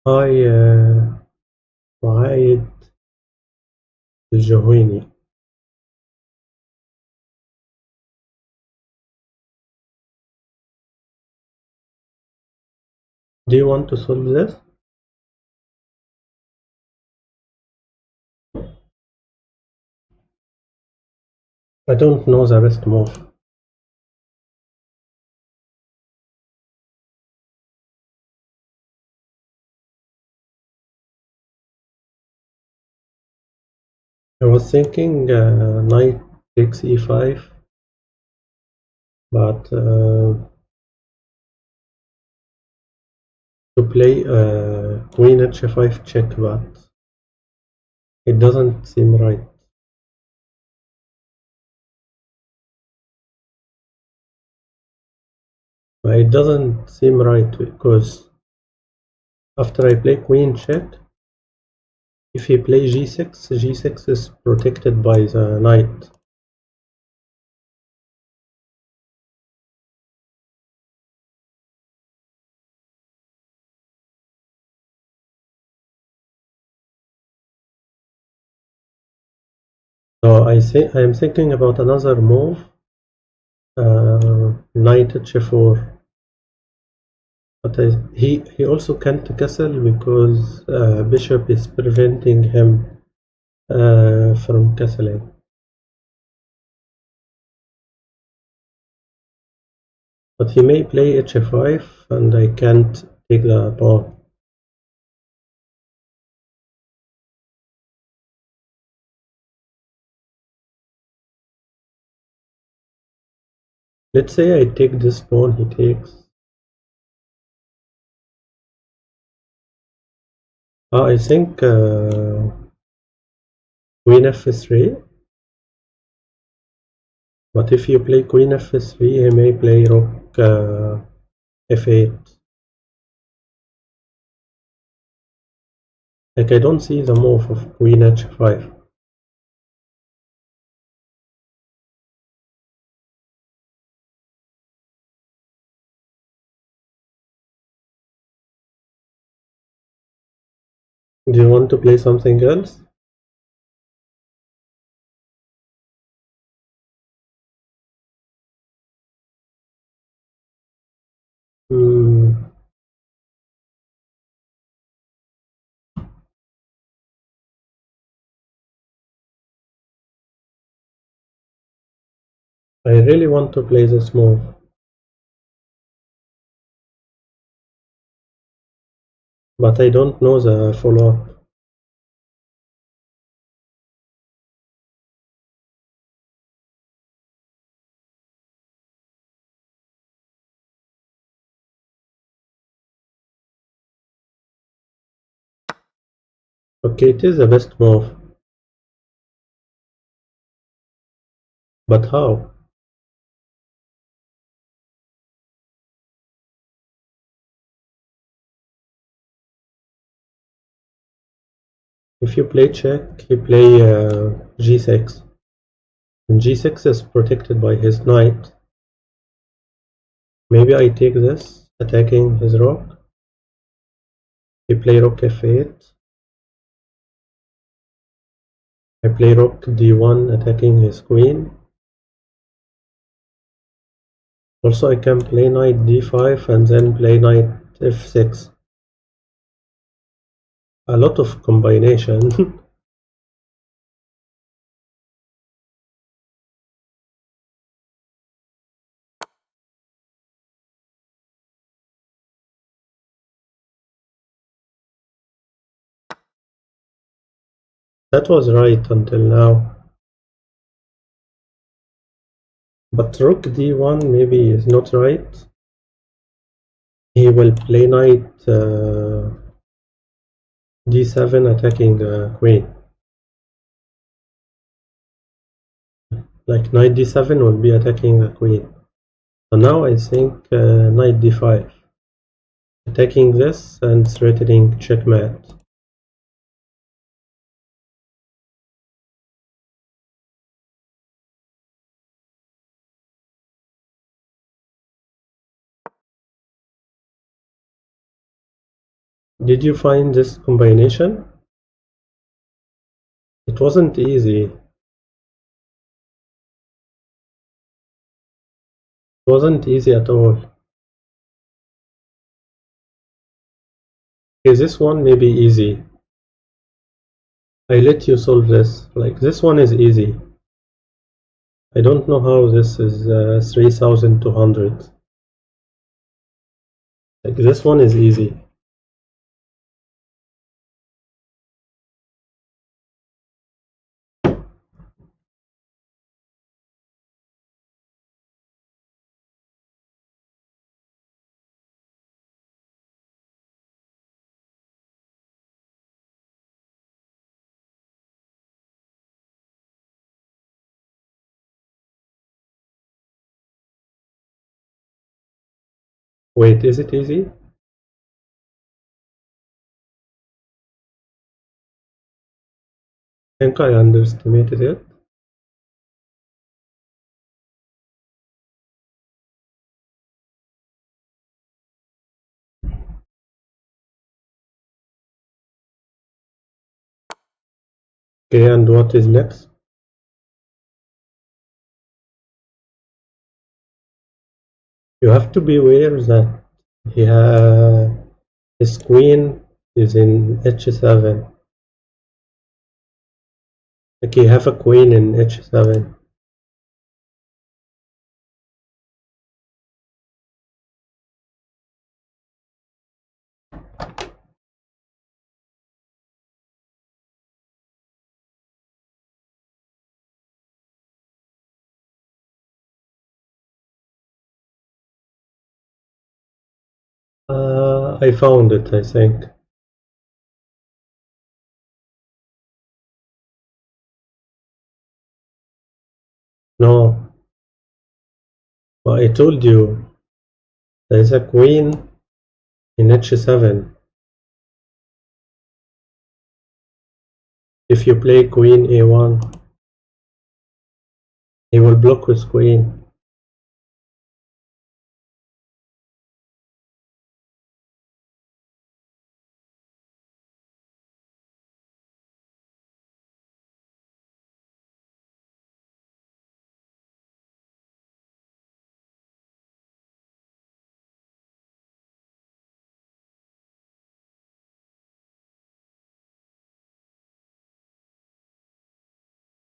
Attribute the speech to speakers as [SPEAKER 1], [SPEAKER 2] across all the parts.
[SPEAKER 1] هاي وعايد الجهويني. Do you want to solve this? I don't know the best move. I was thinking knight takes e5, but to play queen h5 check, but it doesn't seem right. It doesn't seem right because after I play queen check, if he plays g6, g6 is protected by the knight. So I am thinking about another move, knight h4. But he also can't castle because bishop is preventing him from castling. But he may play h5 and I can't take the pawn. Let's say I take this pawn, he takes. I think queen f3. But if you play queen f3, he may play rook f8. Like, I don't see the move of queen h5. Do you want to play something else? I really want to play this move. But I don't know the follow-up. Okay, it is the best move. But how? If you play check, you play g6. And g6 is protected by his knight. Maybe I take this, attacking his rook. He play rook f8. I play rook d1, attacking his queen. Also, I can play knight d5 and then play knight f6. A lot of combination. That was right until now. But rook d1 maybe is not right. He will play knight d7, attacking the queen. Like knight d7 will be attacking the queen. So now I think knight d5, attacking this and threatening checkmate. Did you find this combination? It wasn't easy. It wasn't easy at all. Okay, this one may be easy. I let you solve this. Like, this one is easy. I don't know how this is 3200. Like, this one is easy. Wait, is it easy? I think I underestimated it. Okay, and what is next? You have to be aware that his queen is in h7. Like, you have a queen in h7. I found it, I think. No, but I told you there is a queen in h7. If you play queen a1, he will block with queen.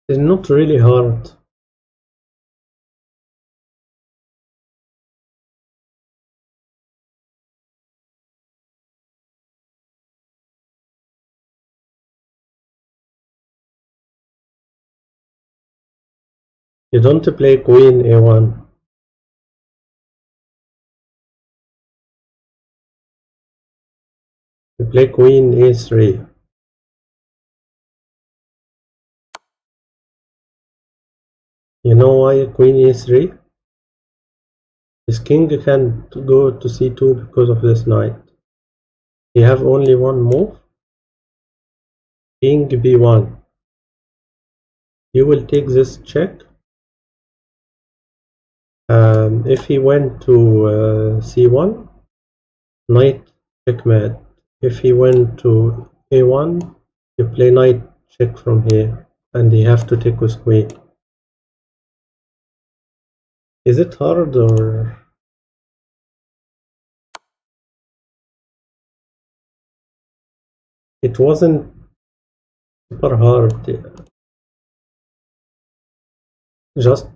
[SPEAKER 1] It's not really hard. You don't play queen a1. You play queen a3. You know why queen a3? His king can't go to c2 because of this knight. He have only one move. King b1. You will take this check. If he went to c1, knight checkmate. If he went to a1, you play knight check from here, and you have to take with queen. Is it hard or? It wasn't super hard. Just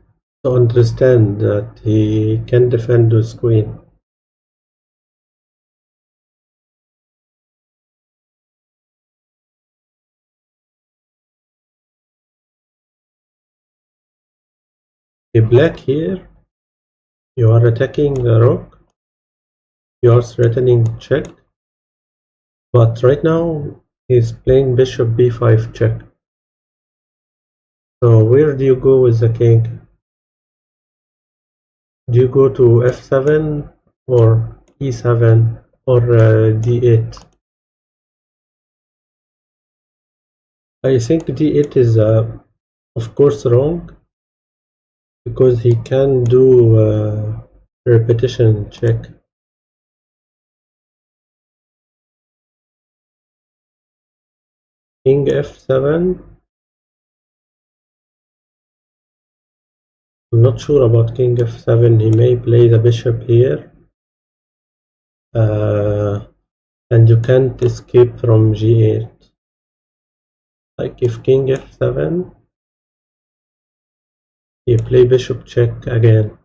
[SPEAKER 1] to understand that he can defend with queen. The black here, you are attacking the rook. You are threatening check. But right now he's playing bishop b5 check. So where do you go with the king? Do you go to f7 or e7 or d8? I think d8 is of course wrong, because he can do repetition check. king f7. I'm not sure about king f7. He may play the bishop here. And you can't escape from g8. Like if king f7, you play bishop check again.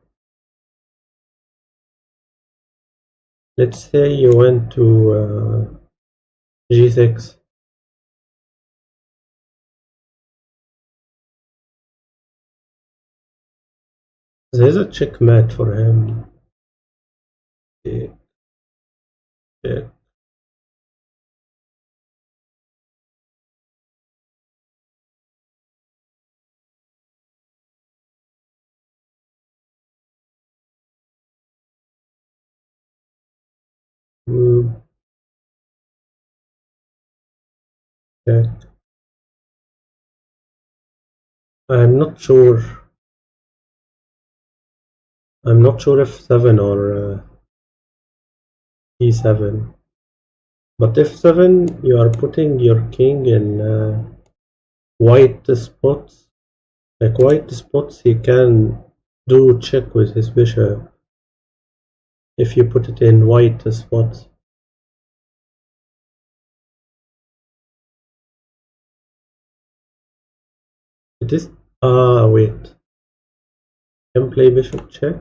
[SPEAKER 1] Let's say you went to g6. There's a checkmate for him. Check, check. Check. I'm not sure. I'm not sure if 7 or e7. But f7, you are putting your king in white spots. Like white spots, he can do check with his bishop if you put it in white spots. It is. Wait. Can play bishop check.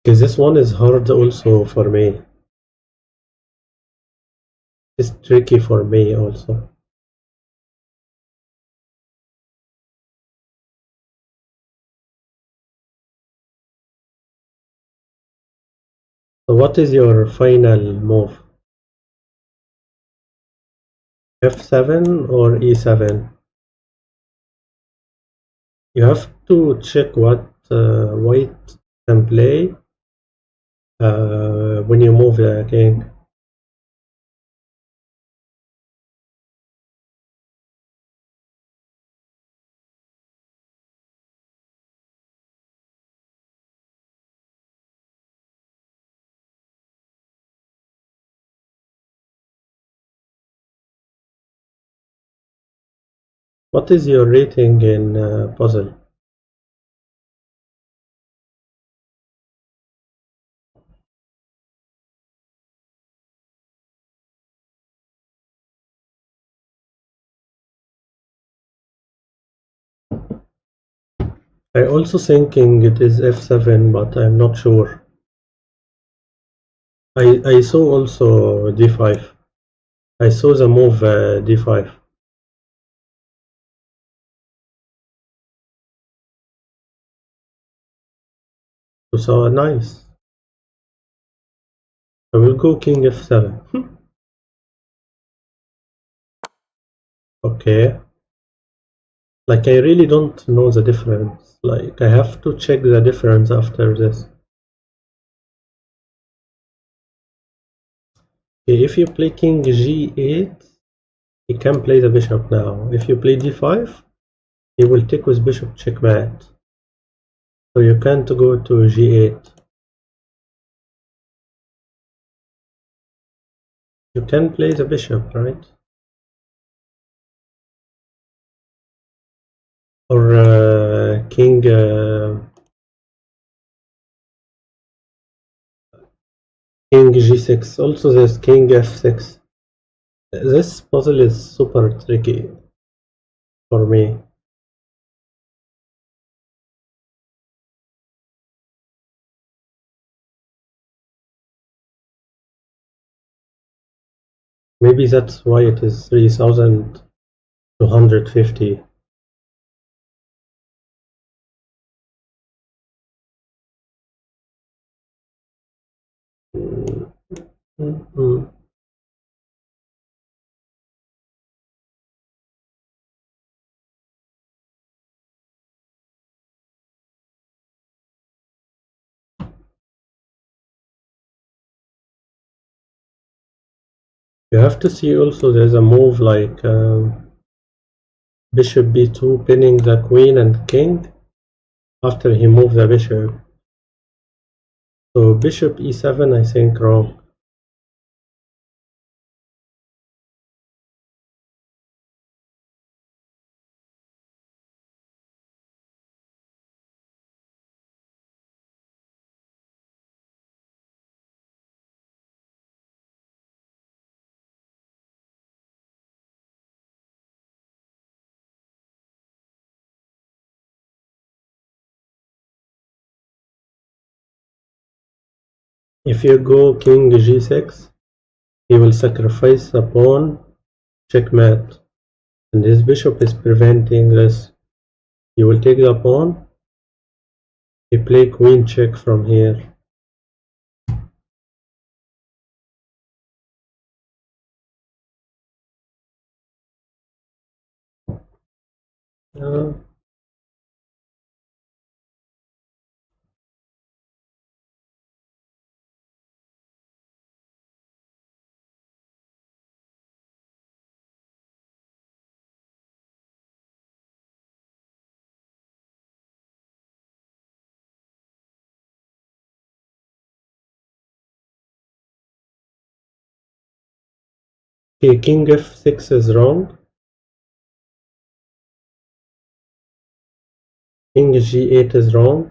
[SPEAKER 1] Because this one is hard also for me. It's tricky for me also. So what is your final move? f7 or e7? You have to check what white can play when you move the king. What is your rating in puzzle? I also thinking it is f7, but I'm not sure. I saw also d5. I saw the move d5. So nice. I will go king f7. Okay. Like I really don't know the difference. Like I have to check the difference after this. Okay, if you play king g8, he can play the bishop now. If you play d5, he will take with bishop checkmate. So you can't go to g8. You can play the bishop, right? Or king king g6. Also there's king f6. This puzzle is super tricky for me. Maybe that's why it is 3,250. You have to see also there's a move like bishop b2 pinning the queen and king after he moved the bishop. So bishop e7, I think wrong. If you go king g6, he will sacrifice a pawn, checkmate, and his bishop is preventing this. You will take the pawn, he play queen check from here. Uh, okay, king f6 is wrong. King g8 is wrong.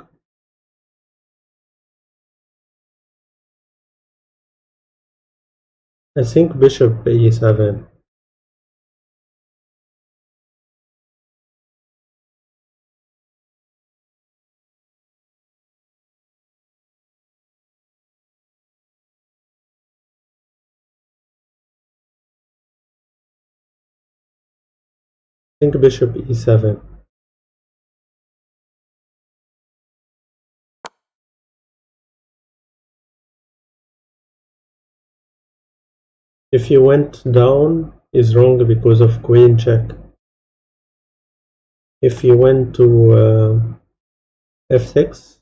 [SPEAKER 1] I think bishop e7. I think bishop e7. If you went down, is wrong because of queen check. If you went to f6,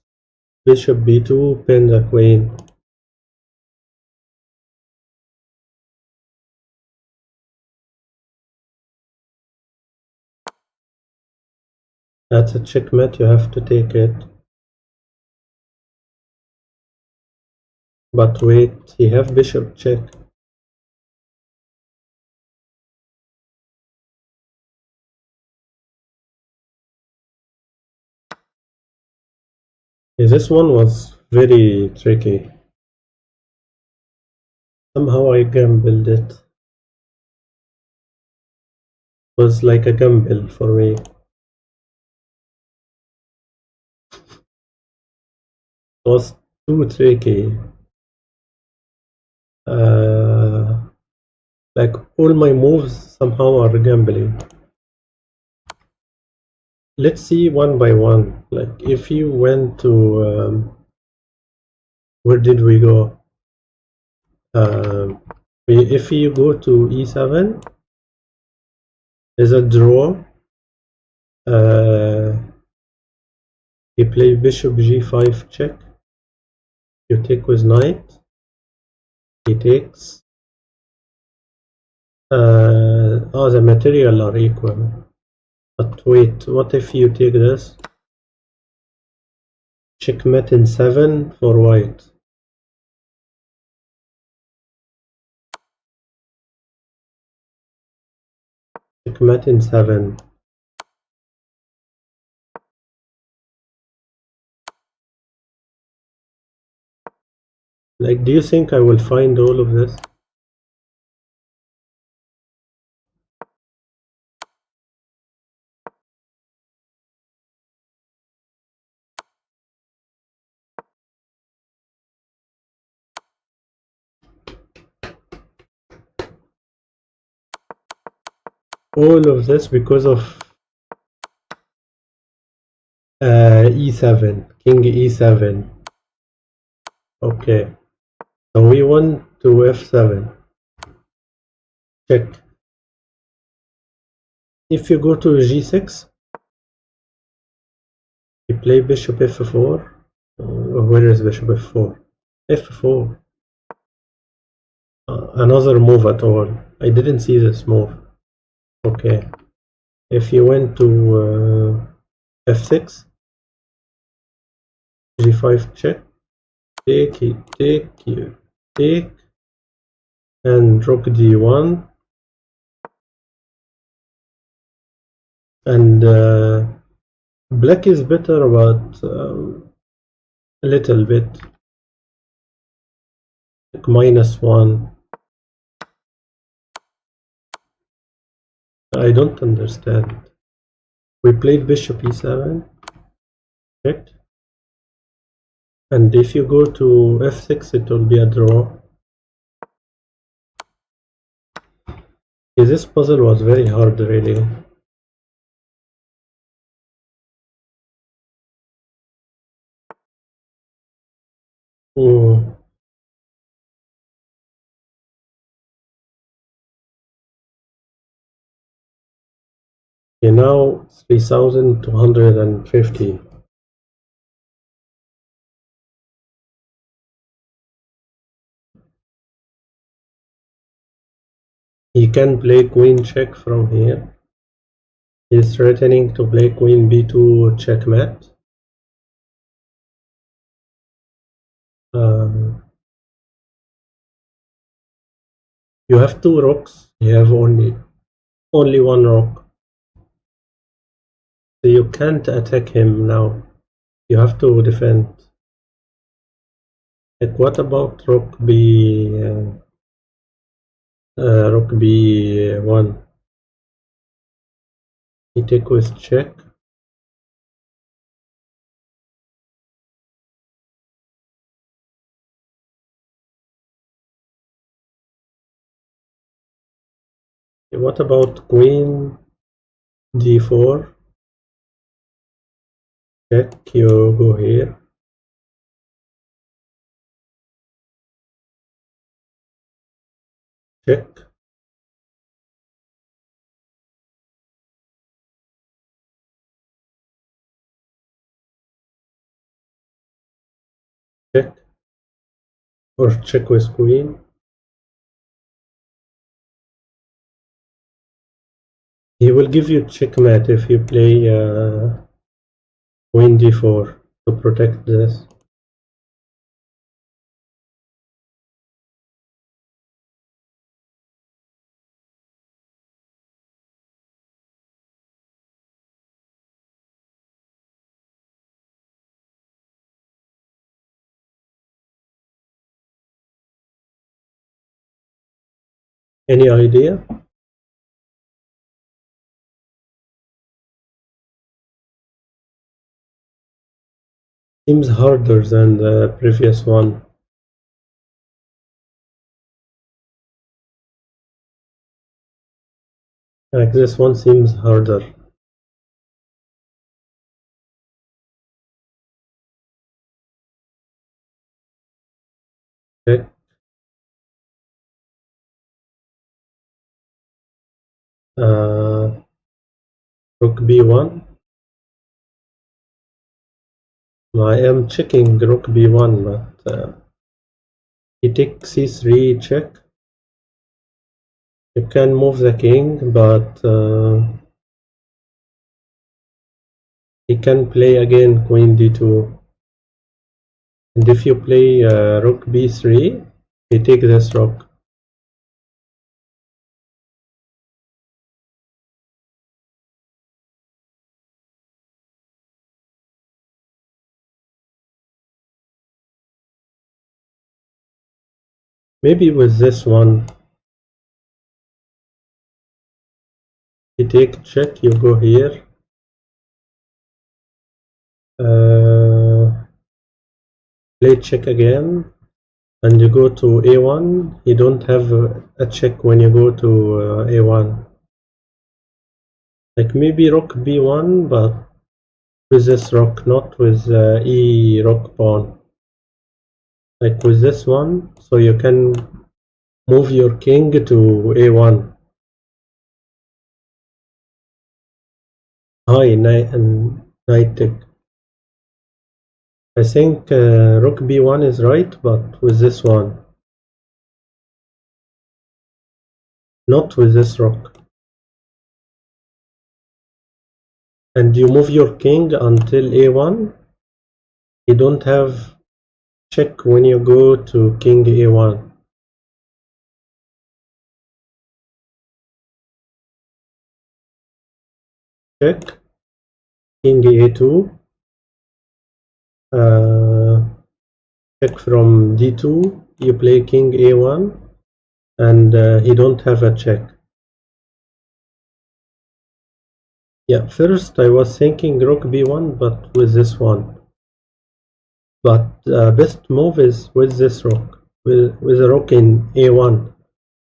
[SPEAKER 1] bishop b2, pin the queen. That's a checkmate, you have to take it. But wait, he have bishop check. This one was very tricky. Somehow I gambled it. It was like a gamble for me. It was too tricky. Like all my moves somehow are gambling. Let's see one by one. Like if you went to where did we go? If you go to e7, there's a draw. You play bishop g5 check. You take with knight. He takes. The material are equal. But wait, what if you take this? Checkmate in 7 for white. Checkmate in 7. Like, do you think I will find all of this? All of this because of e7, king e7. Okay, so we went to f7. Check. If you go to g6, you play bishop f4. Where is bishop f4? f4. Another move at all. I didn't see this move. Okay. If you went to f6, g5 check. take, and rook d1, and black is better, but a little bit, like -1. I don't understand. We played bishop e7, checked, and if you go to f6, it will be a draw. This puzzle was very hard, really. Okay, now 3,250. He can play queen check from here. He's threatening to play queen b2 checkmate. You have 2 rooks. You have only 1 rook. So you can't attack him now. You have to defend. Like, what about rook b1? He take with check. What about queen d4? Check, you go here. Check. Check. Or check with queen. He will give you checkmate if you play queen d4 to protect this. Any idea? Seems harder than the previous one. Like, this one seems harder. Okay. Rook b1. I am checking rook b1, but he takes c3 check. You can move the king, but he can play again queen d2. And if you play rook b3, he takes this rook. Maybe with this one, you take check, you go here. Play check again, and you go to a1. You don't have a check when you go to a1. Like, maybe rook b1, but with this rook, not with e rook pawn. Like with this one, so you can move your king to a1. Hi, knight tick. I think rook b1 is right, but with this one, not with this rook. And you move your king until a1. You don't have check when you go to king a1. Check king a2. Check from d2. You play king a1, and he don't have a check. Yeah, first I was thinking rook b1, but with this one. But best move is with this rook, with a rook in a1,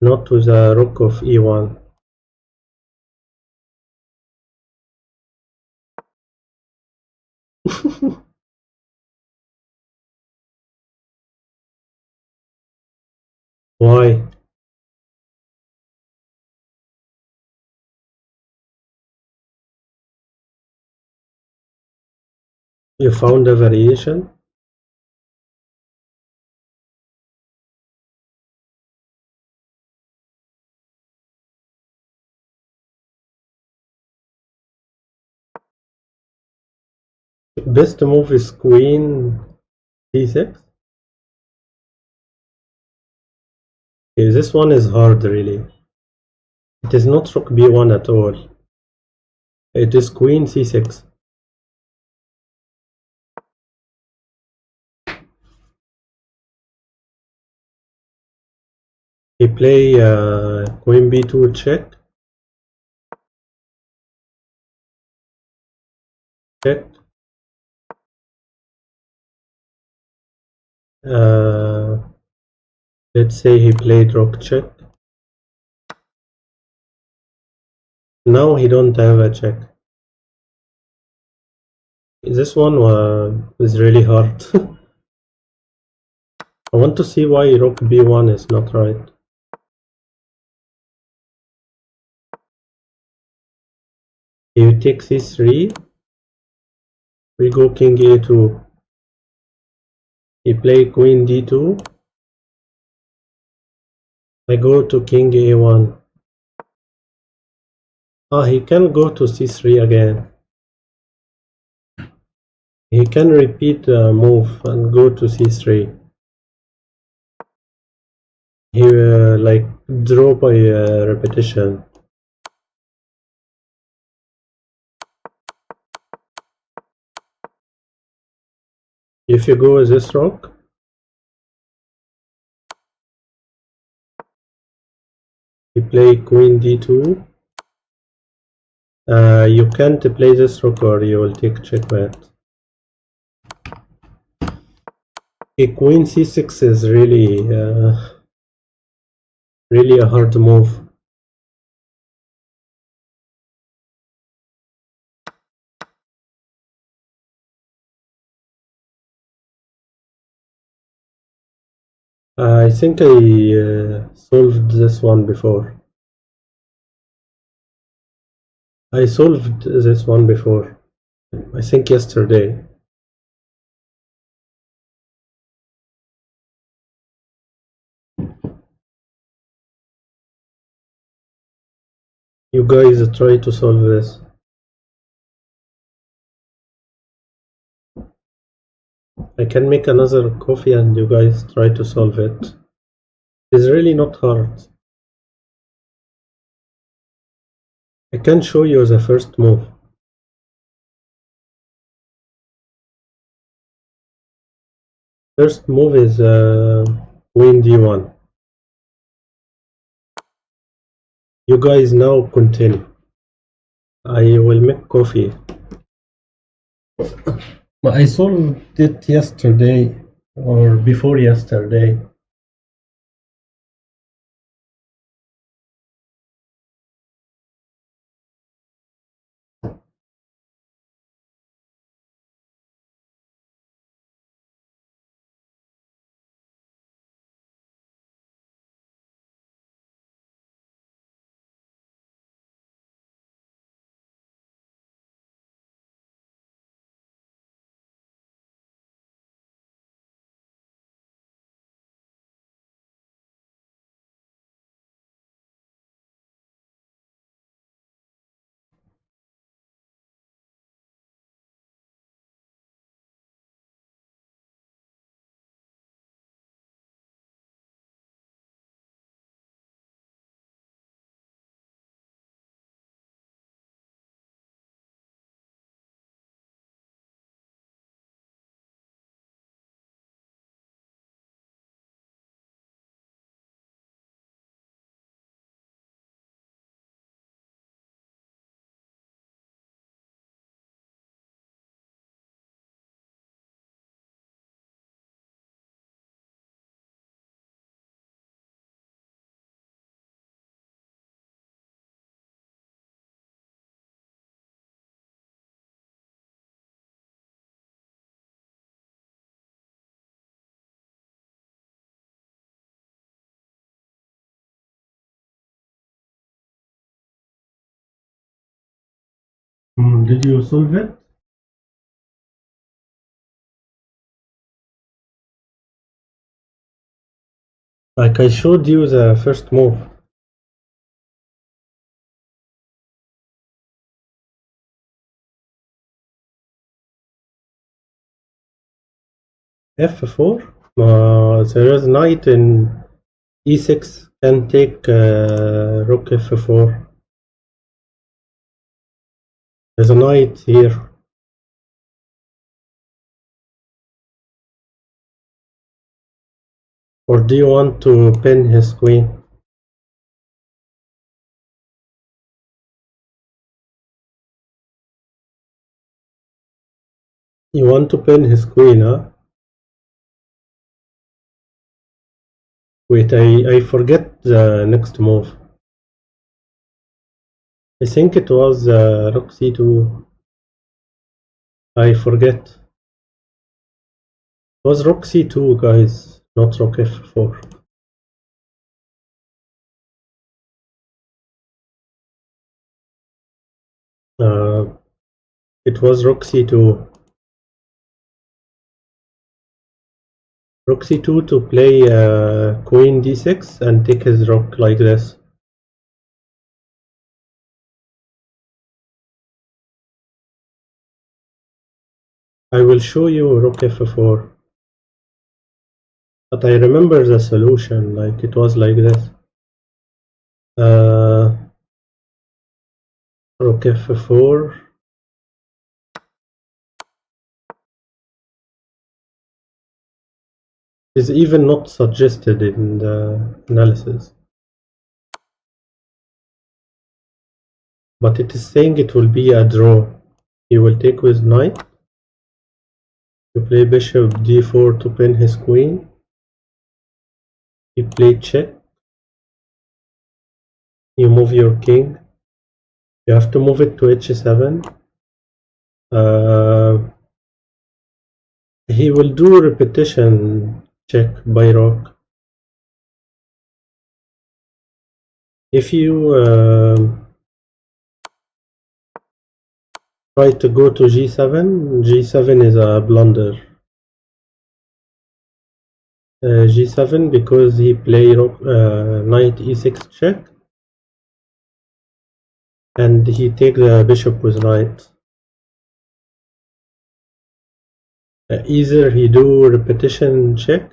[SPEAKER 1] not with a rook of e1. Why? You found a variation? Best move is queen d6. Okay, this one is hard, really. It is not rook b1 at all. It is queen c6. He play queen b2 check. Check. Let's say he played rook check. Now he don't have a check. This one is really hard. I want to see why rook b1 is not right. You take c3. We go king a2. He play queen d2. I go to king a1. He can go to c3 again. He can repeat the move and go to c3. He like draw by repetition. If you go with this rook, you play queen d2. You can't play this rook or you will take checkmate. Queen c6 is really a hard move. I think I solved this one before. I solved this one before. I think yesterday. You guys try to solve this. I can make another coffee and you guys try to solve it. It's really not hard. I can show you the first move. First move is queen d1. You guys now continue. I will make coffee. But I solved it yesterday or before yesterday. did you solve it? Like I showed you the first move. F4? There is knight in E6 can take rook F4. There's a knight here. Or do you want to pin his queen? You want to pin his queen, huh? Wait, I forget the next move. I think it was rook c2. I forget. It was rook c2, guys, not rook f4. It was rook c2. Rook c2 to play queen d6 and take his rook like this. I will show you rook f4. But I remember the solution, like it was like this. Rook f4. Is even not suggested in the analysis. But it is saying it will be a draw. He will take with knight. You play bishop d4 to pin his queen. You play check. You move your king. You have to move it to h7. He will do repetition check by rook. If you try to go to g7, g7 is a blunder. G7 because he played knight e6 check, and he take the bishop with knight. Either he do repetition check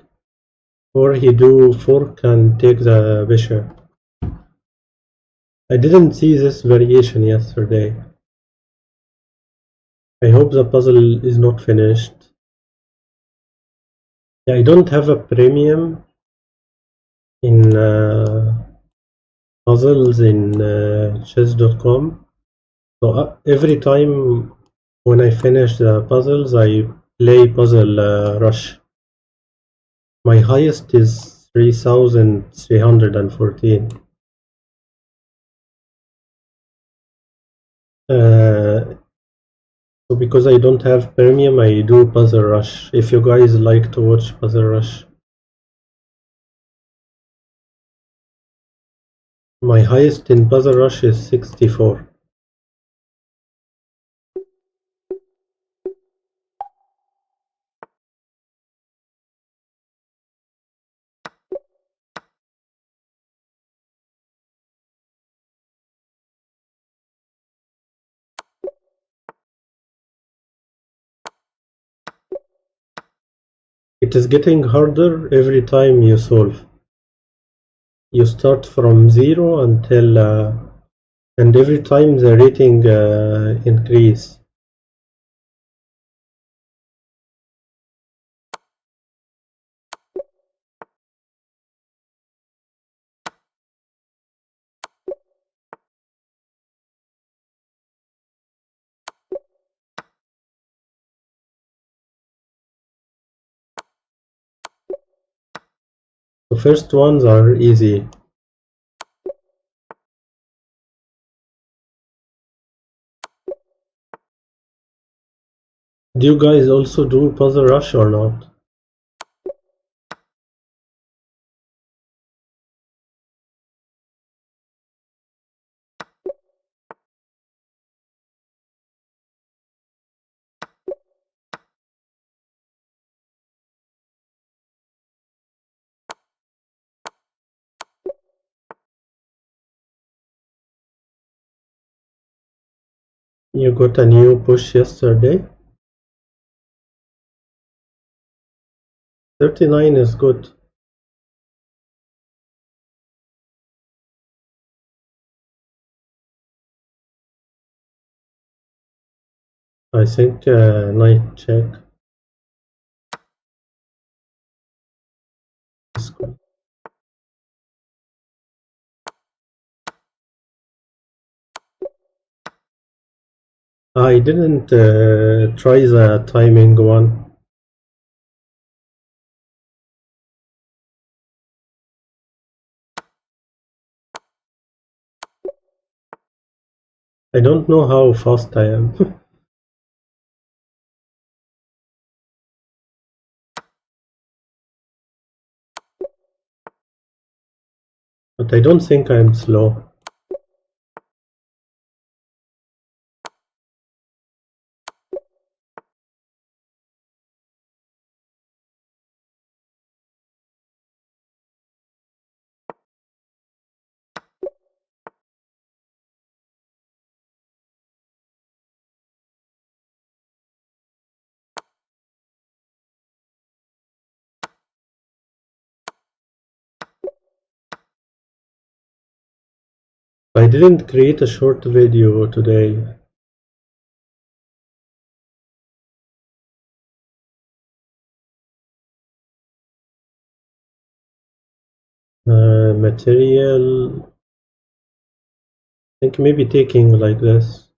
[SPEAKER 1] or he do fork and take the bishop. I didn't see this variation yesterday. I hope the puzzle is not finished. Yeah, I don't have a premium in puzzles in chess.com. So every time when I finish the puzzles, I play Puzzle Rush. My highest is 3,314. So because I don't have premium, I do Puzzle Rush. If you guys like to watch Puzzle Rush. My highest in Puzzle Rush is 64. It is getting harder every time you solve. You start from 0 until and every time the rating increase. The first ones are easy. Do you guys also do Puzzle Rush or not? You got a new push yesterday? 39 is good. I think knight check is good. I didn't try the timing one. I don't know how fast I am. But I don't think I'm slow. I didn't create a short video today. Material, I think maybe taking like this.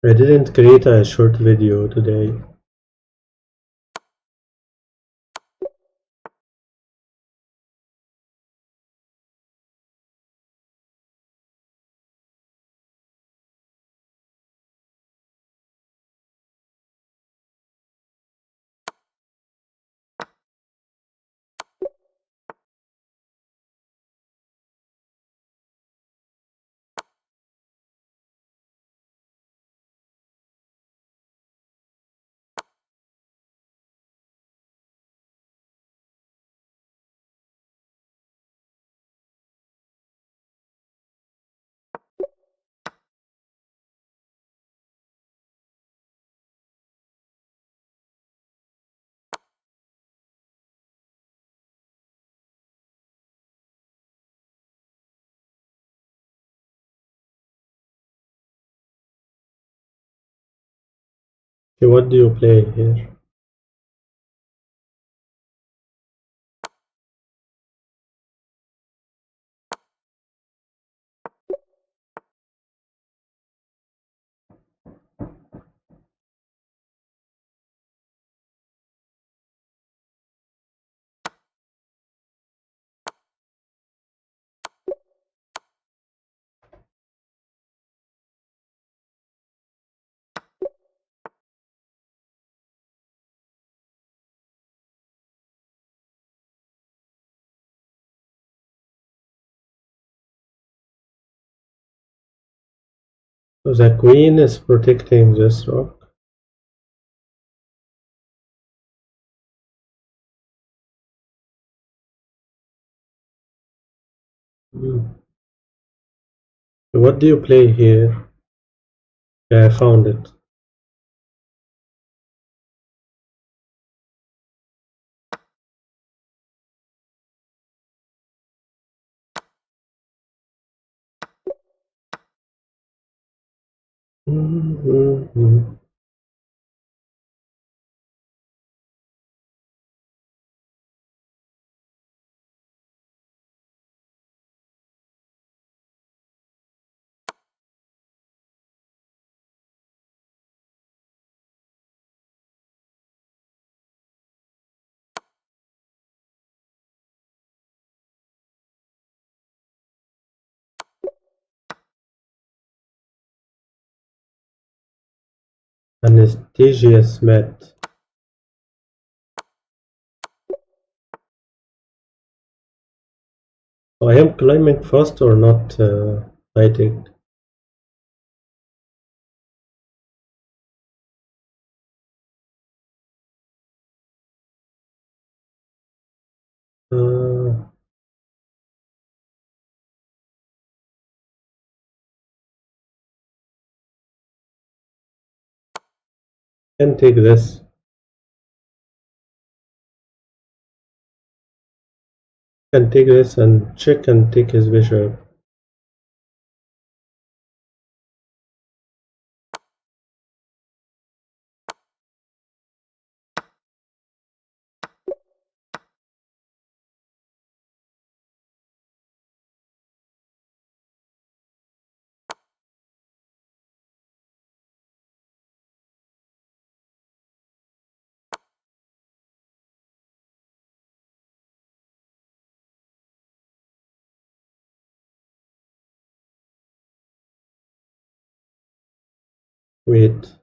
[SPEAKER 1] I didn't create a short video today. Okay, what do you play here? So the queen is protecting this rook. Hmm. What do you play here? Yeah, I found it. Mm-hmm. Anastasia's met. So I am climbing fast or not fighting? Can take this. Can take this and check and take his bishop. Wait.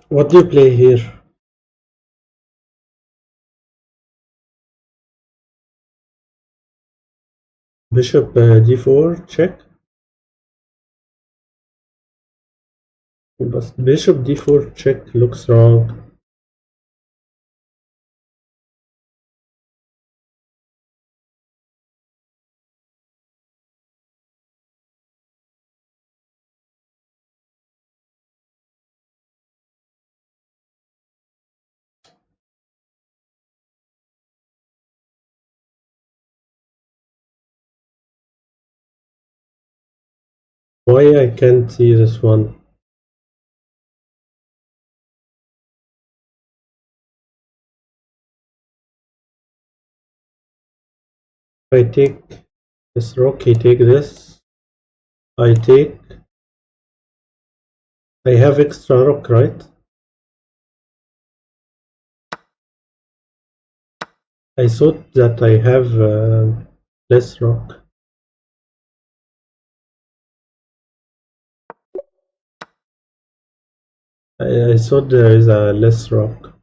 [SPEAKER 1] What do you play here? Bishop d4 check. But bishop d4 check looks wrong. Why I can't see this one? If I take this rook, he take this. I take. I have extra rook, right? I thought that I have less rook. I thought there is a less rock.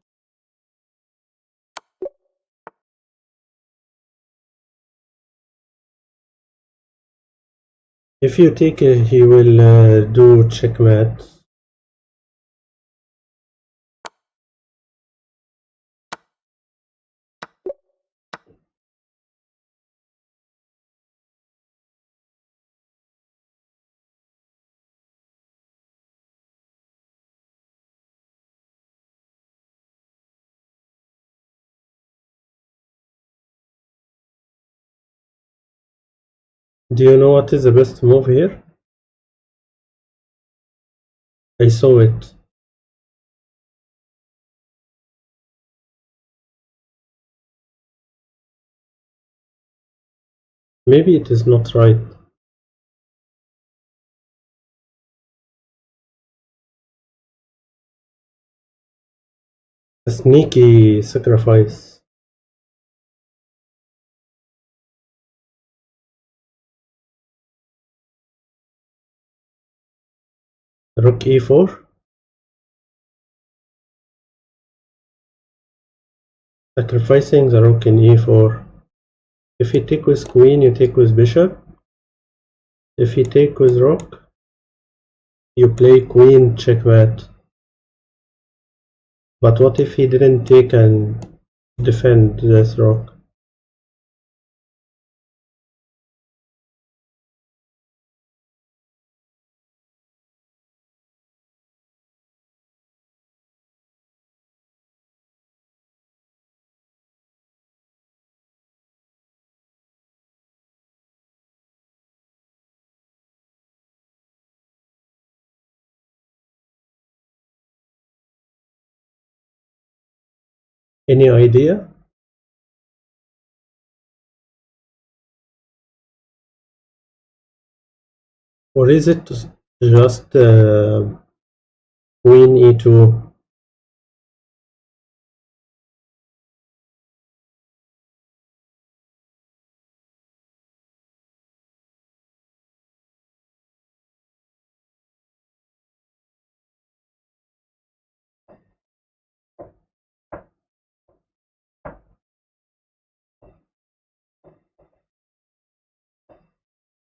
[SPEAKER 1] If you take it, he will do checkmate. Do you know what is the best move here? I saw it. Maybe it is not right. A sneaky sacrifice. Rook e4. Sacrificing the rook in e4. If you take with queen, you take with bishop. If you take with rook, you play queen checkmate. But what if he didn't take and defend this rook? Any idea? Or is it just queen e2?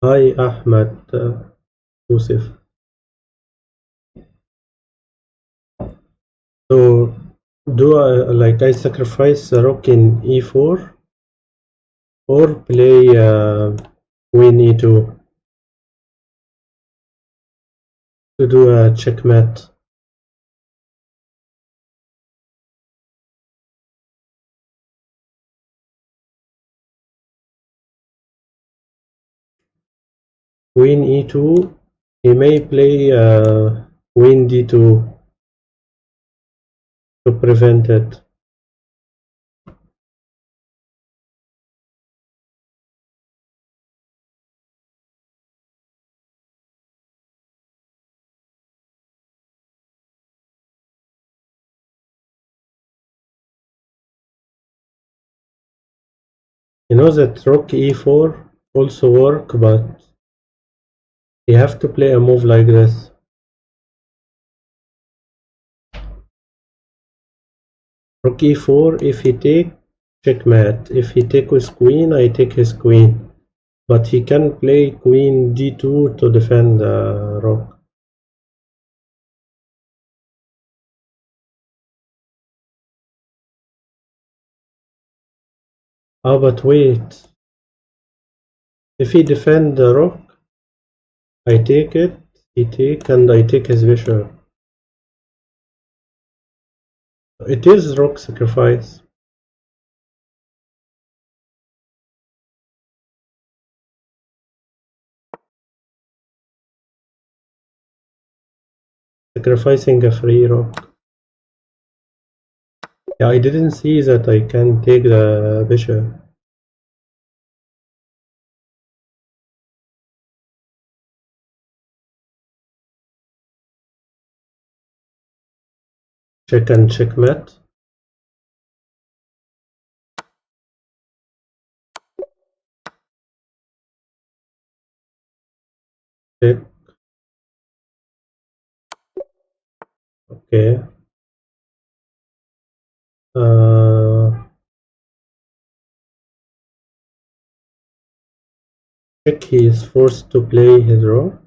[SPEAKER 1] Hi Ahmed Yusuf. So do I sacrifice the rook in e4 or play queen e2 to do a checkmate. Queen e2, he may play queen d2 to prevent it. You know that rook e4 also work, but you have to play a move like this. Rook e4, if he take, checkmate. If he take with queen, I take his queen. But he can play queen d2 to defend rook. Oh, but wait. If he defend the rook, I take it, he take, and I take his bishop. It is rook sacrifice. Sacrificing a free rook. Yeah, I didn't see that I can take the bishop. Check and checkmate. Check. Okay. Check, he is forced to play his rook.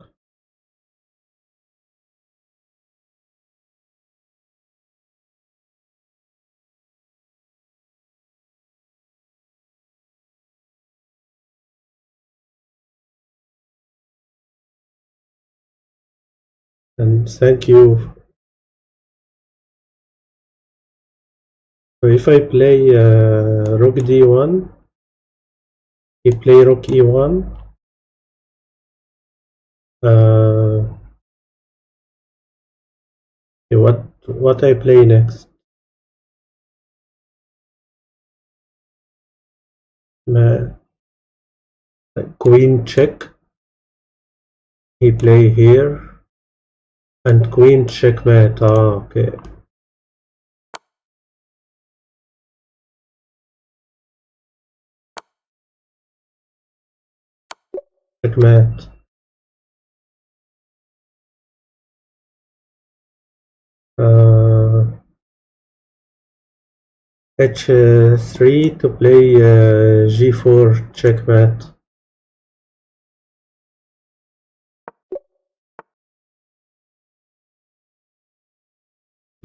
[SPEAKER 1] And thank you. So if I play rook d1, he play rook e1. What I play next? Queen check. He play here and queen checkmate. Ah, okay. Checkmate. H3 to play G4 checkmate.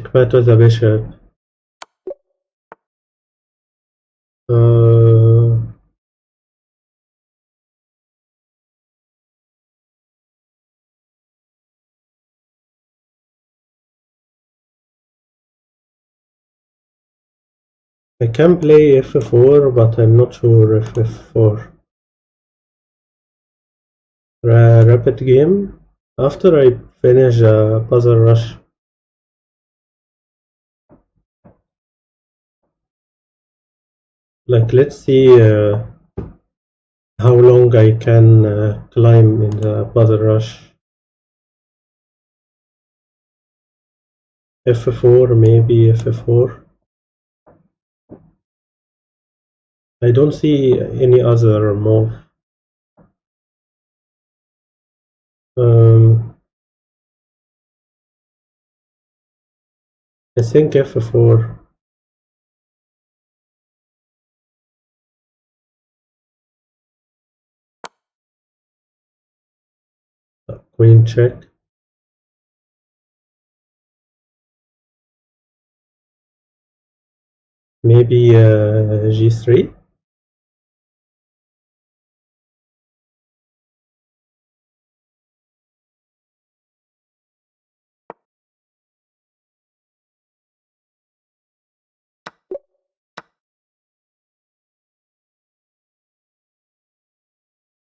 [SPEAKER 1] Checkmate with a bishop. I can play f4, but I'm not sure if f4. Rapid game. After I finish Puzzle Rush. Like, let's see how long I can climb in the Puzzle Rush. f4, maybe f4. I don't see any other move. I think f4. Queen check. Maybe g3.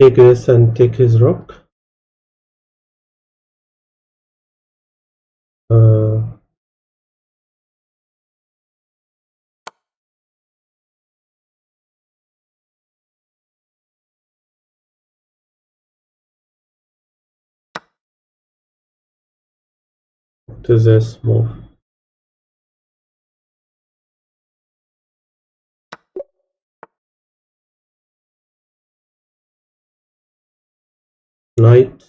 [SPEAKER 1] Take this and take his rook. To this move. Knight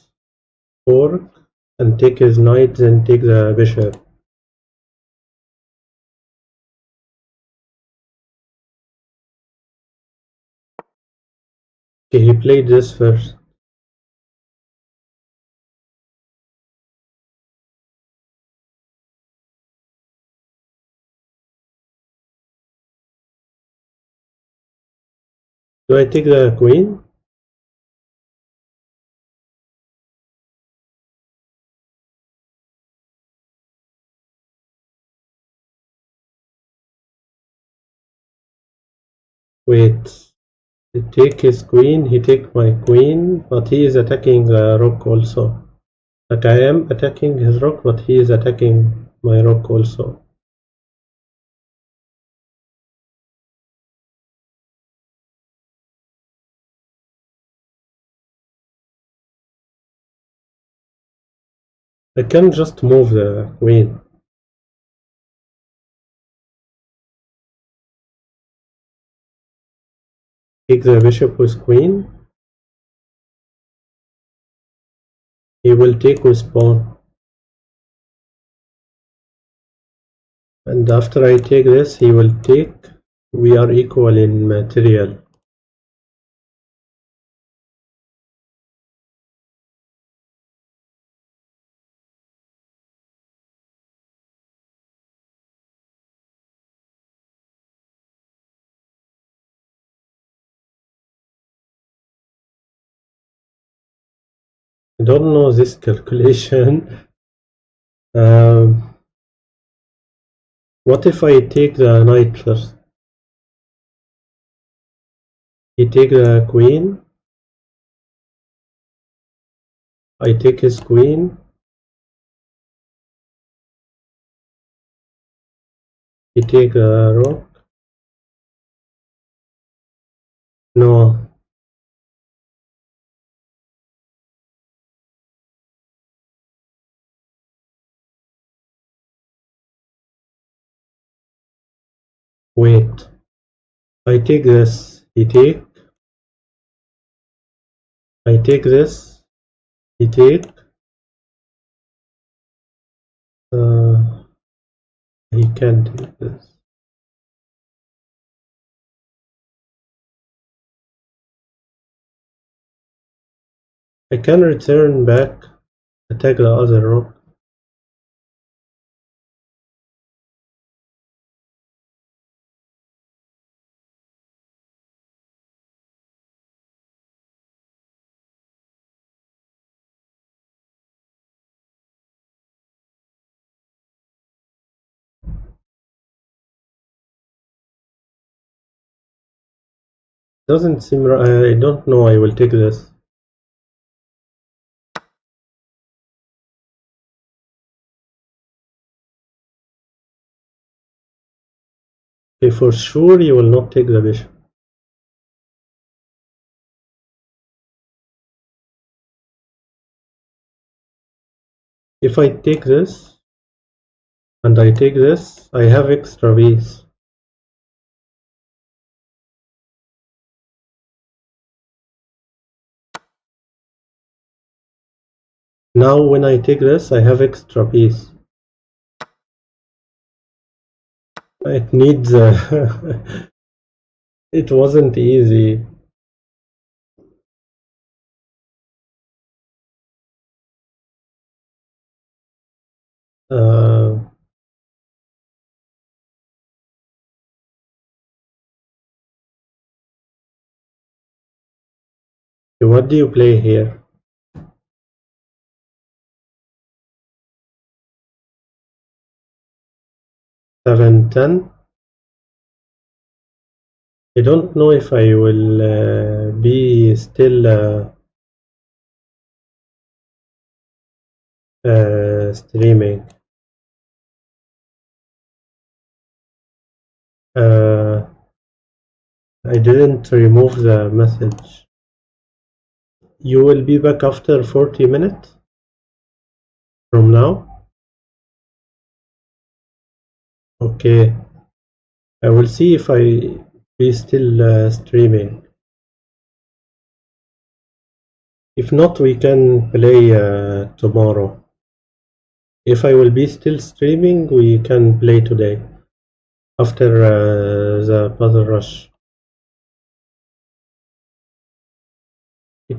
[SPEAKER 1] 4 and take his knight, then take the bishop. Okay, he played this first. Do I take the queen? Wait. He take his queen, he take my queen, but he is attacking the rook also. Like I am attacking his rook, but he is attacking my rook also. I can just move the queen. Take the bishop with queen. He will take with pawn. And after I take this, he will take. We are equal in material. I don't know this calculation. What if I take the knight first? He take the queen. I take his queen. He take the rook. No. Wait. I take this. He take. I take this. He take. Uh, he can take this. I can return back. Attack the other rook. Doesn't seem right. I don't know. I will take this. Okay, for sure you will not take the bishop. If I take this and I take this, I have extra piece. Now when I take this, I have extra piece. It needs it wasn't easy. Uh, what do you play here? Seven, 10. I don't know if I will be still streaming. I didn't remove the message. You will be back after 40 minutes from now? Okay. I will see if I be still streaming. If not, we can play tomorrow. If I will be still streaming, we can play today after the Puzzle Rush.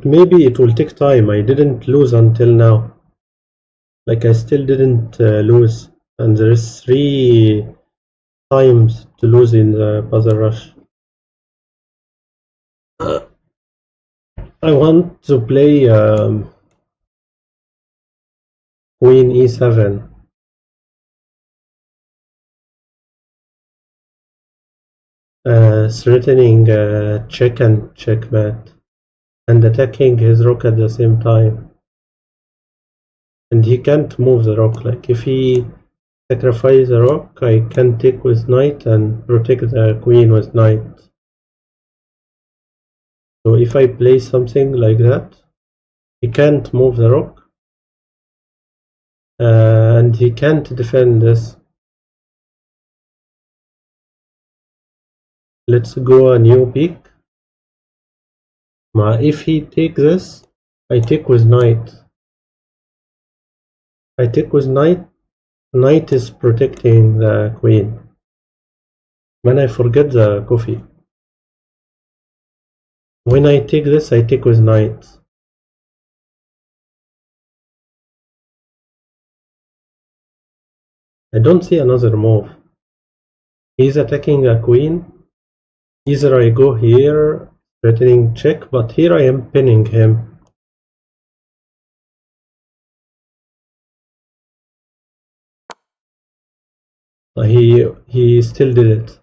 [SPEAKER 1] Maybe it will take time. I didn't lose until now. Like I still didn't lose, and there is 3 times to lose in the Puzzle Rush. I want to play Queen E7. Threatening check and checkmate, and attacking his rook at the same time. And he can't move the rook. Like if he sacrifices the rook, I can take with knight and protect the queen with knight. So if I play something like that, he can't move the rook, and he can't defend this. Let's go a new peak. If he take this, I take with knight. I take with knight. Knight is protecting the queen. When I forget the coffee. When I take this, I take with knight. I don't see another move. He's attacking a queen. Either I go here, threatening check, but here I am pinning him. He still did it.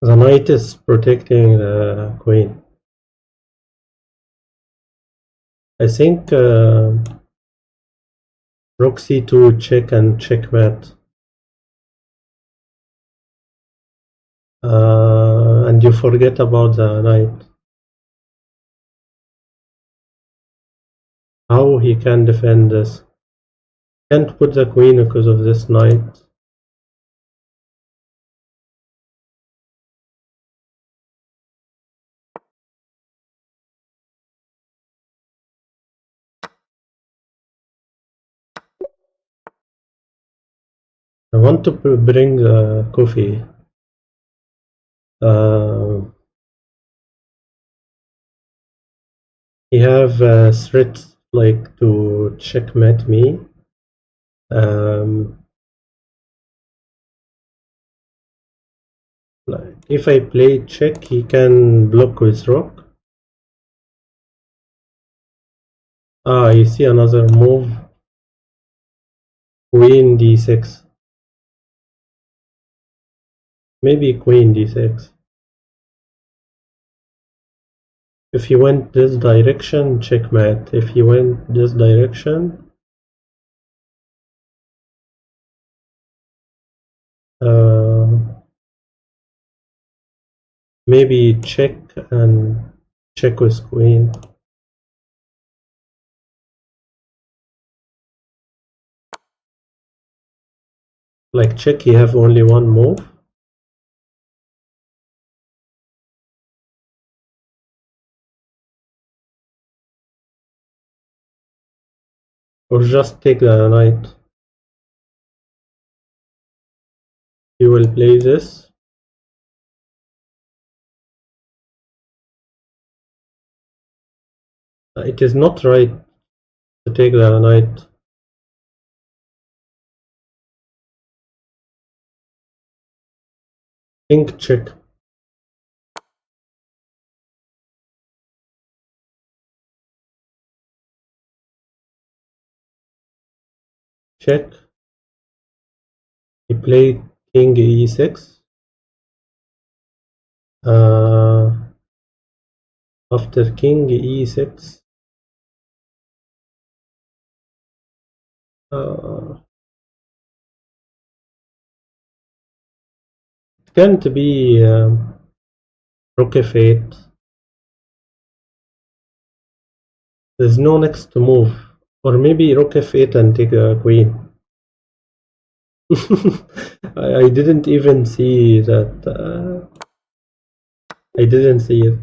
[SPEAKER 1] The knight is protecting the queen. I think rook c2 check and checkmate. And you forget about the knight. How he can defend this? Can't put the queen because of this knight. I want to bring coffee. He have threats like to checkmate me. Like if I play check, he can block with rook. You see another move. Queen d6. Maybe queen d6. If he went this direction, checkmate. If he went this direction, maybe check and check with queen. Like check, he have only one move. Or just take the knight. He will play this. It is not right to take the knight. king check. Check. He played king e6. After king e6, it can't be rook f8. There's no next move, or maybe rook f8 and take a queen. I didn't even see that. I didn't see it.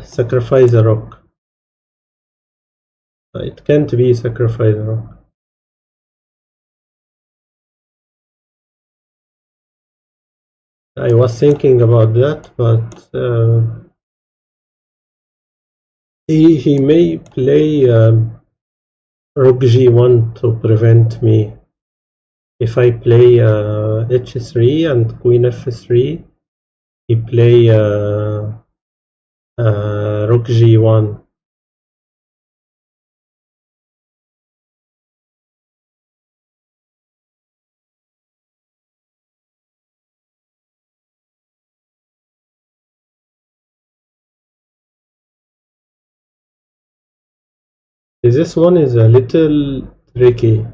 [SPEAKER 1] Sacrifice a rook. It can't be sacrifice a rook. I was thinking about that, but he may play rook g1 to prevent me. If I play h3 and queen f3, he play rook g1. This one is a little tricky.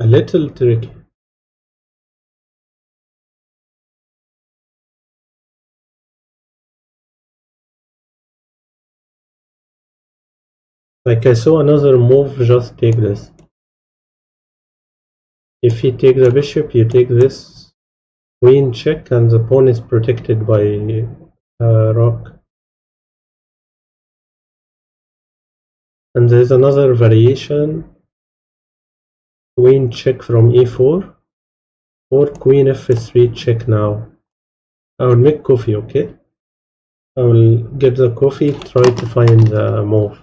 [SPEAKER 1] A little tricky. Like I saw another move, just take this. If he takes the bishop, you take this. Queen check, and the pawn is protected by rook. And there's another variation. Queen check from e4, or queen f3 check now. I will make coffee, okay? I will get the coffee, try to find the move.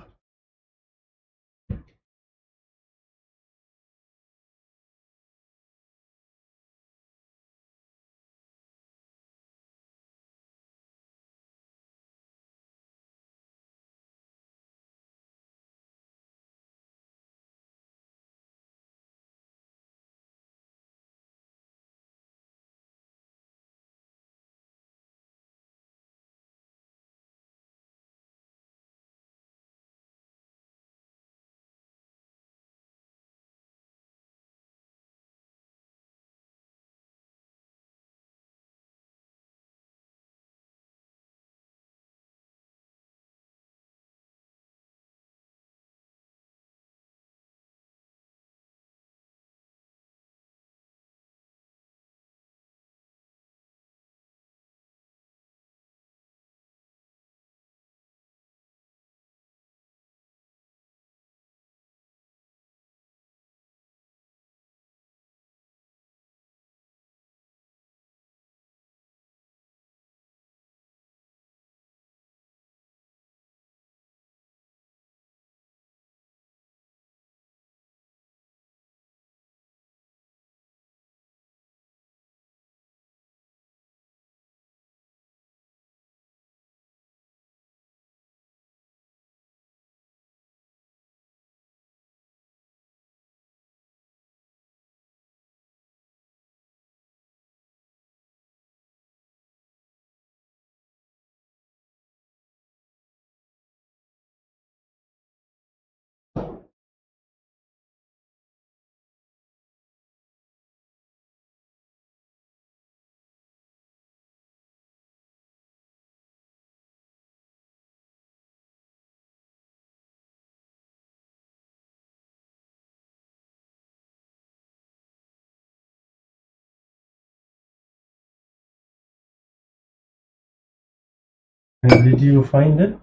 [SPEAKER 1] And did you find it?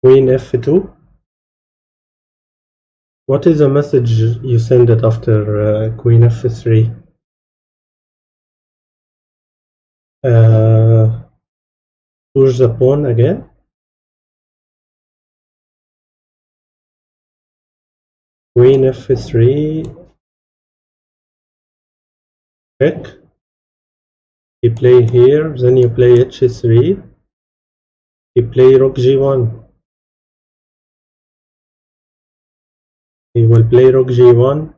[SPEAKER 1] Queen f2. What is the message you send it after queen f3? Push the pawn again. Queen f3. Check. You play here, then you play h3. You play rook g1. He will play rook g1.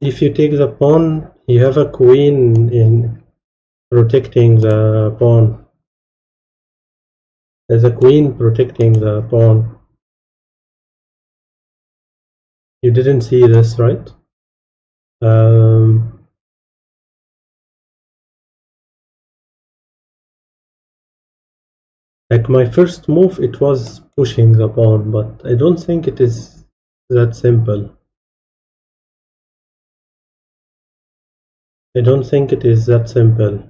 [SPEAKER 1] If you take the pawn, you have a queen in protecting the pawn. There's a queen protecting the pawn. You didn't see this, right? Like my first move, it was pushing the pawn, but I don't think it is that simple. I don't think it is that simple.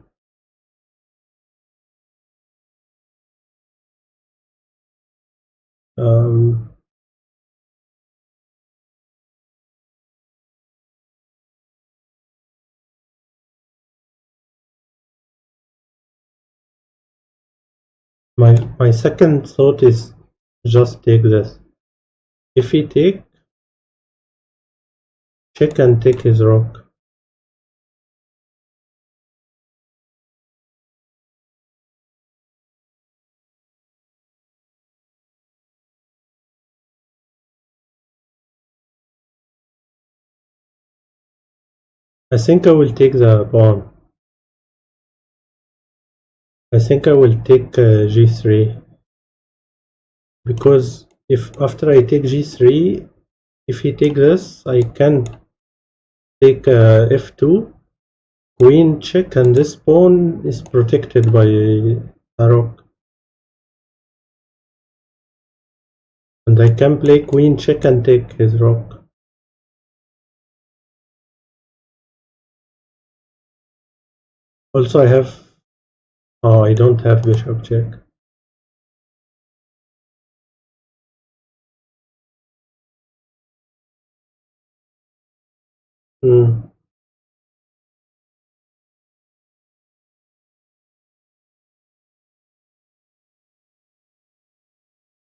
[SPEAKER 1] My second thought is just take this. If he take, check and take his rook. I think I will take the pawn. I think I will take g3, because if after I take g3, if he take this, I can take f2, queen check, and this pawn is protected by a rook. And I can play queen check and take his rook. Also I have, oh, I don't have bishop check.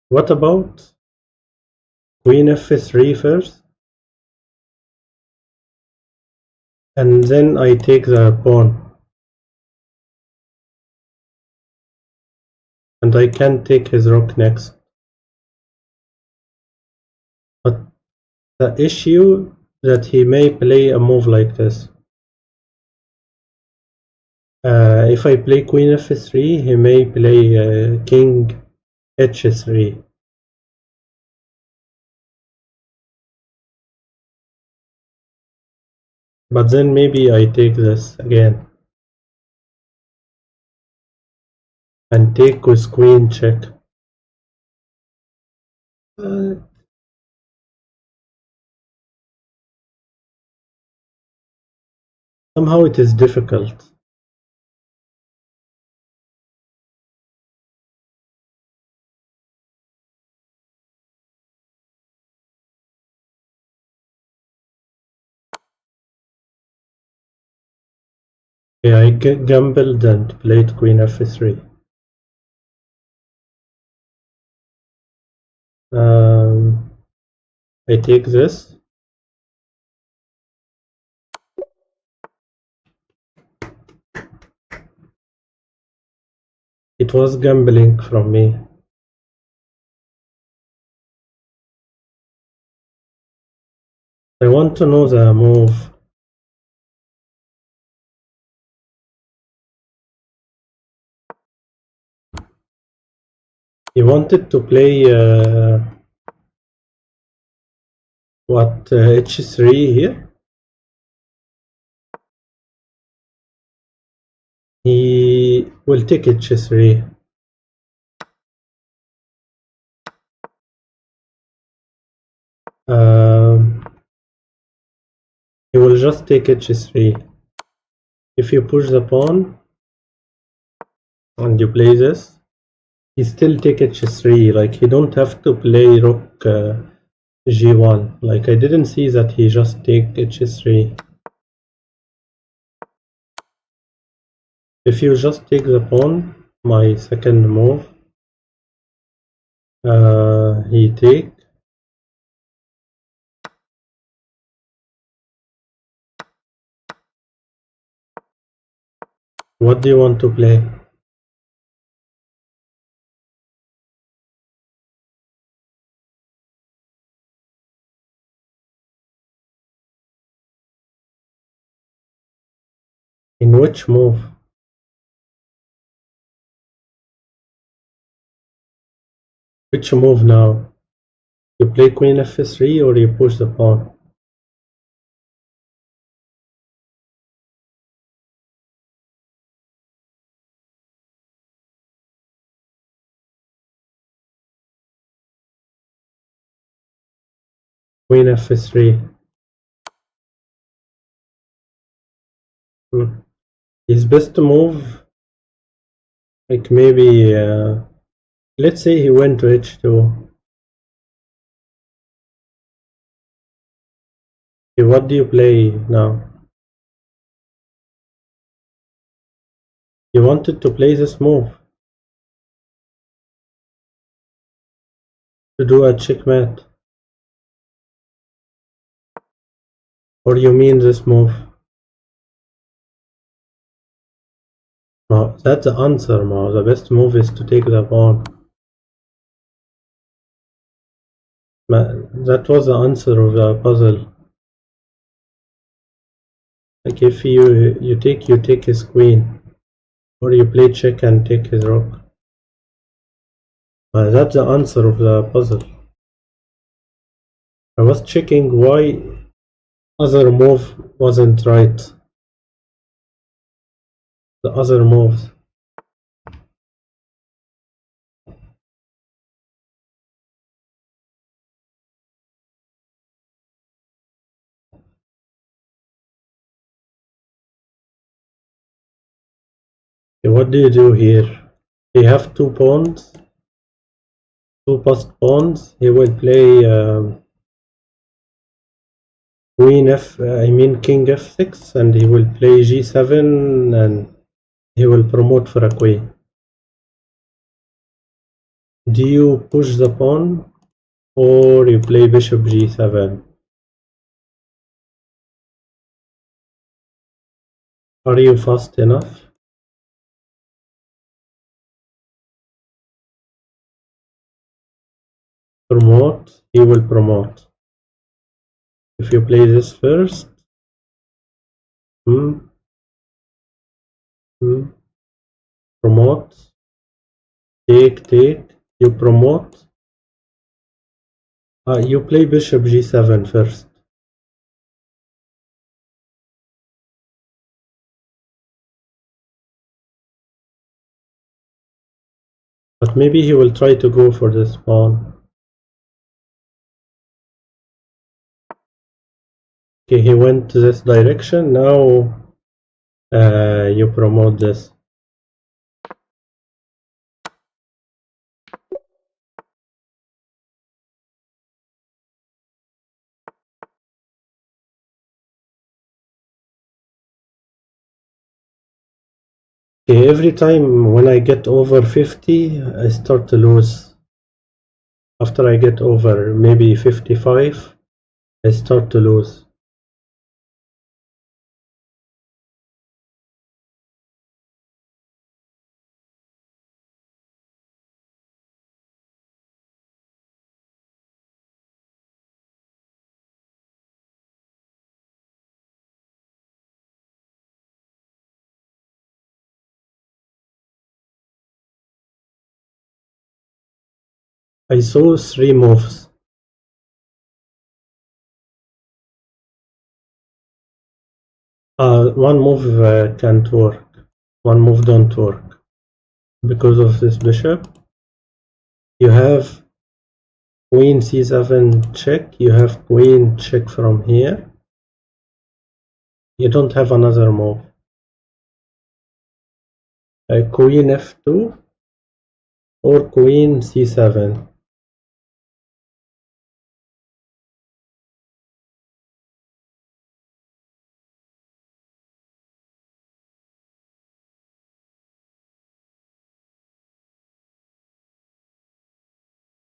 [SPEAKER 1] What about queen f3 first? And then I take the pawn. And I can take his rook next. But the issue that he may play a move like this. If I play queen f3, he may play king h3. But then maybe I take this again. And take with queen check. Somehow it is difficult. Yeah, I gambled and played queen f3. I take this. It was gambling from me. I want to know the move. He wanted to play what, h3 here. He will take h3. He will just take h3. If you push the pawn and you play this, he still take h3. Like, he don't have to play rook g1. Like, I didn't see that he just take h3. If you just take the pawn, my second move, he take. What do you want to play? In which move? Which move now? You play queen f3 or you push the pawn? Queen f3. His best move, like maybe, let's say he went to h2. Okay, what do you play now? You wanted to play this move to do a checkmate, or you mean this move? No, that's the answer, Mao. The best move is to take the pawn. That was the answer of the puzzle. Like, if you take his queen, or you play check and take his rook. That's the answer of the puzzle. I was checking why other move wasn't right. The other moves. Okay, what do you do here? You have two pawns, two passed pawns. He will play king f6, and he will play g7, and he will promote for a queen. Do you push the pawn, or you play bishop g7? Are you fast enough? Promote, he will promote. If you play this first, promote, take, you promote. You play bishop g7 first. But maybe he will try to go for this pawn. Okay, he went to this direction. Now you promote this. Okay, every time when I get over 50, I start to lose. After I get over maybe 55, I start to lose. I saw 3 moves. One move can't work. One move don't work. because of this bishop. You have queen c7 check, you have queen check from here. You don't have another move. Queen f2 or queen c7.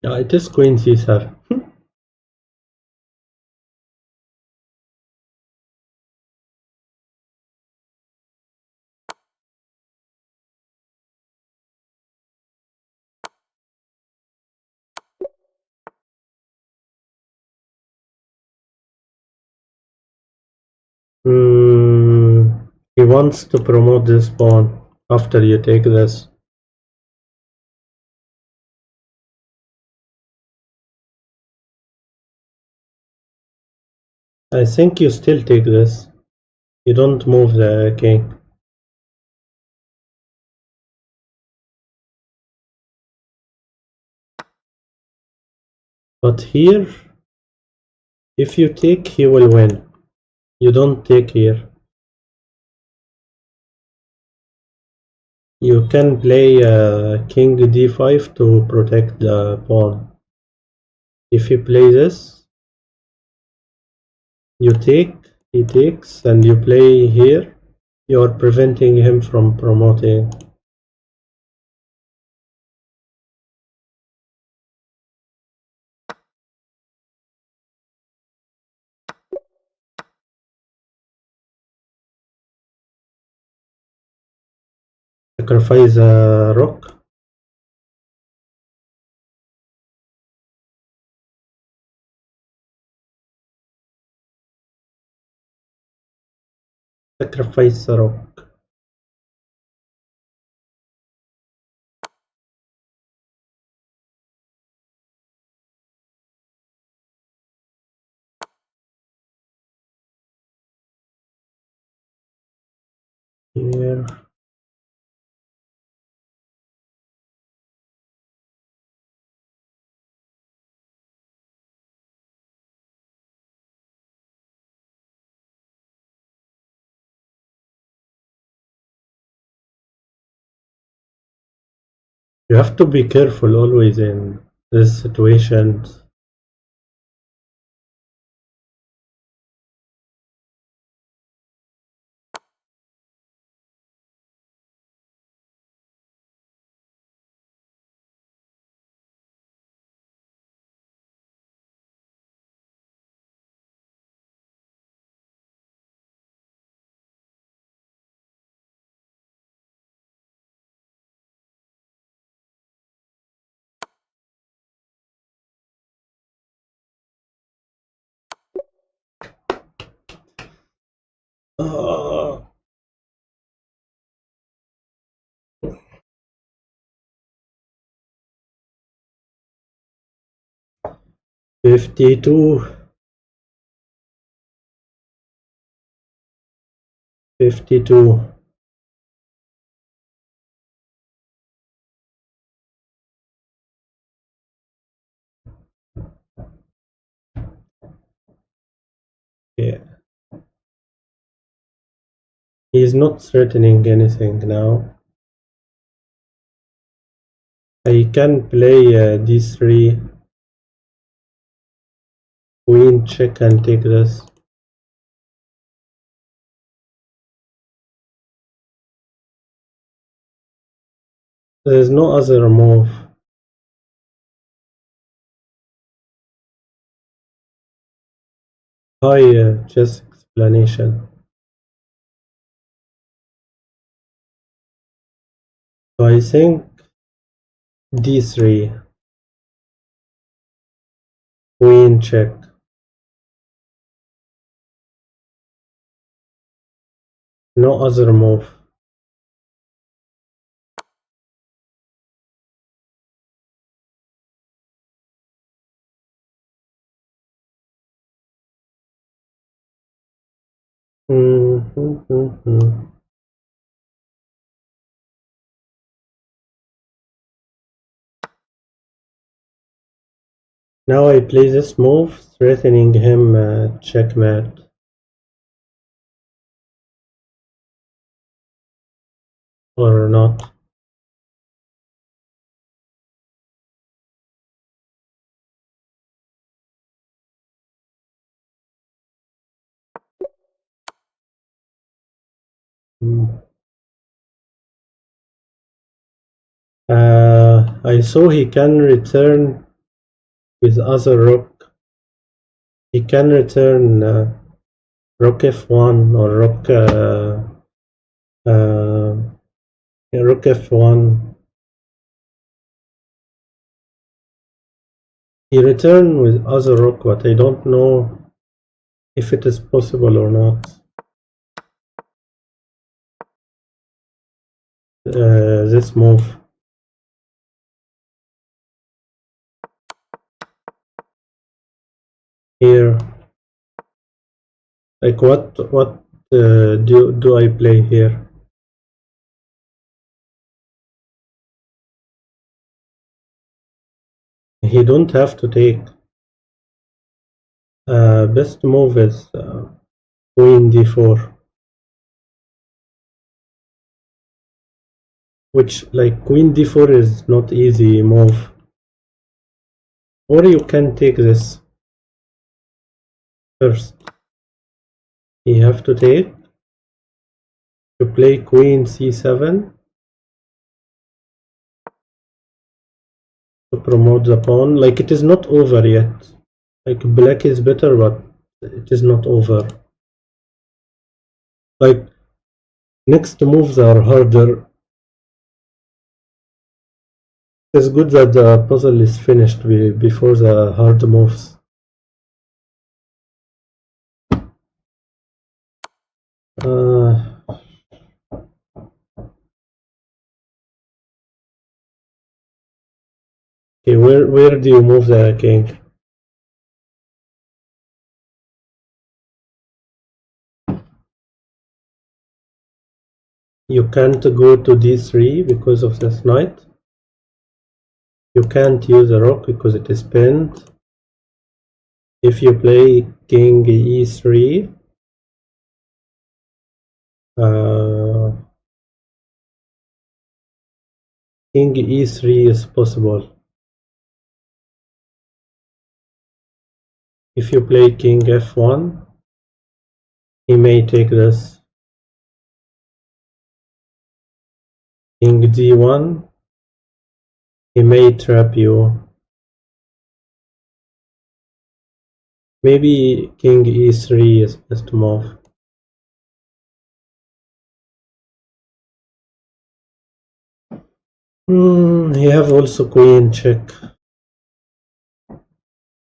[SPEAKER 1] It is queen c7. He wants to promote this pawn after you take this. I think you still take this. You don't move the king. But here, if you take, he will win. You don't take here. You can play king d5 to protect the pawn. If you play this, you take, he takes, and you play here, you are preventing him from promoting. Sacrifice a rook. Sacrifice a rook. Here. You have to be careful always in this situation. Uh, 52, 52. Yeah. He is not threatening anything now. I can play d3, queen check and take this. There is no other move. Hi, chess explanation. So I think d3, queen check. No other move. Now I play this move, threatening him checkmate. Or not. I saw he can return with other rook. He can return rook f1 or rook f1. He returned with other rook, but I don't know if it is possible or not. This move. Here. Like what do I play here? He don't have to take. Best move is queen d4. Which, like, queen d4 is not easy move. Or you can take this first. You have to take. You play queen c7 to promote the pawn. Like, it is not over yet. Like, black is better, but it is not over. Like, next moves are harder. It's good that the puzzle is finished before the hard moves. Okay, where do you move the king? You can't go to d3 because of this knight. You can't use a rook because it is pinned. If you play king e3, king e3 is possible. If you play king f1, he may take this. King d1, he may trap you. Maybe king e3 is best move. He have also queen check.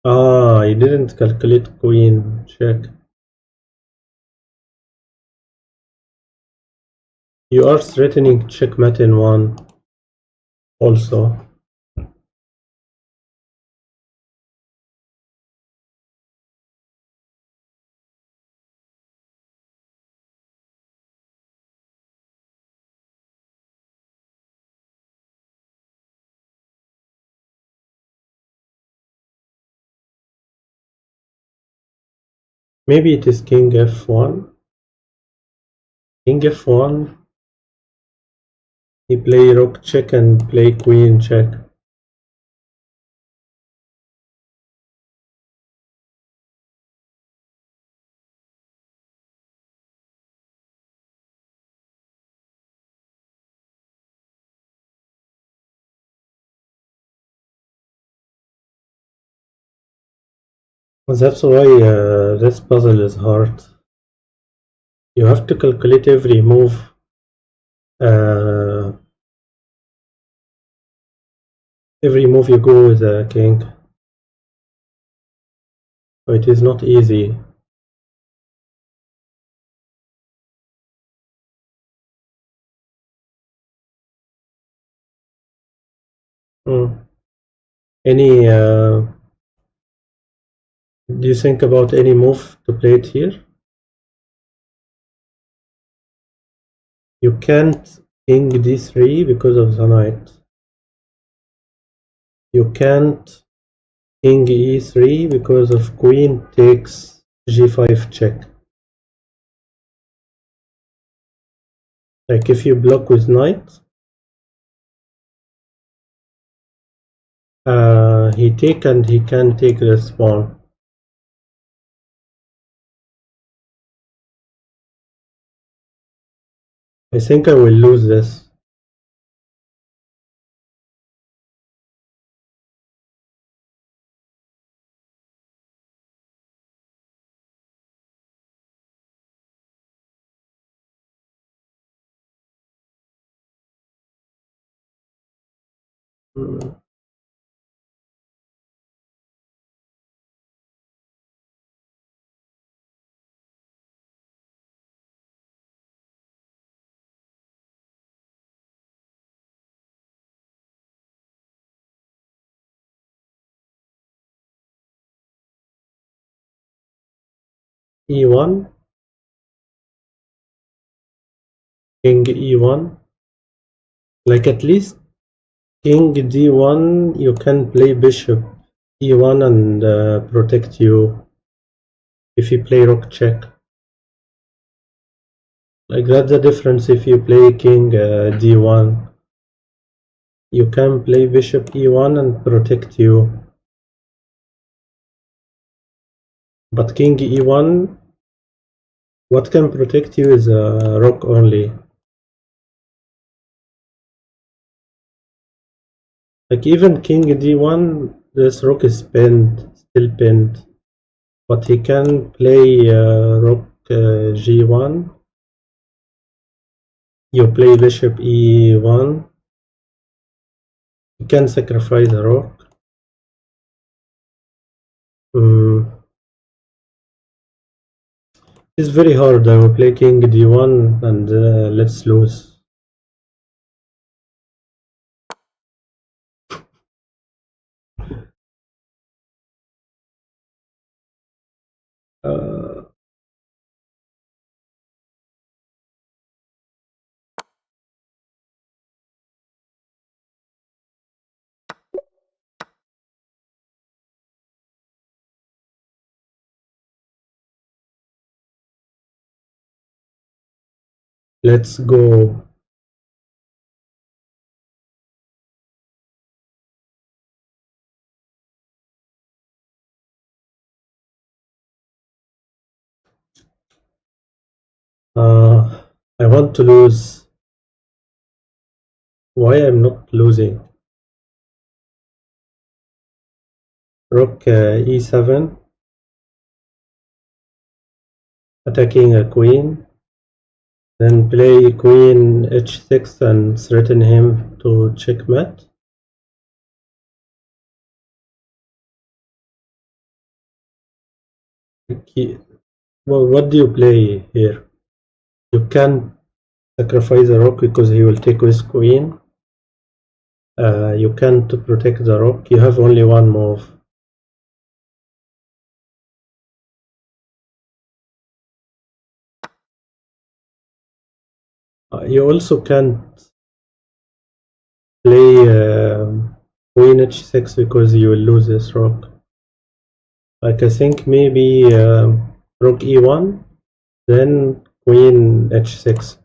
[SPEAKER 1] I didn't calculate queen check. You are threatening checkmate in one also. Maybe it is king f1. King f1. He play rook check and play queen check. That's why this puzzle is hard. You have to calculate every move. Every move you go with a king. So it is not easy. Any do you think about any move to play it here? You can't king d3 because of the knight. You can't king e3 because of queen takes g5 check. Like if you block with knight, he take and he can take this pawn. I think I will lose this. E1, king E1. Like at least king D1, you can play bishop E1 and protect you if you play rook check. Like that's the difference if you play king D1. You can play bishop E1 and protect you. But king E1, what can protect you is rook only. Like even king D1, this rook is pinned, still pinned. But he can play rook G1. You play bishop E1. You can sacrifice a rook. It's very hard. I will play king D1 and let's lose. Let's go. I want to lose. Why I'm not losing? Rook E7. Attacking a queen. Then play queen H6 and threaten him to checkmate. Well, what do you play here? You can sacrifice a rook because he will take with queen. You can't protect the rook. You have only one move. You also can't play queen h6 because you will lose this rook. Like I think maybe rook e1, then queen h6.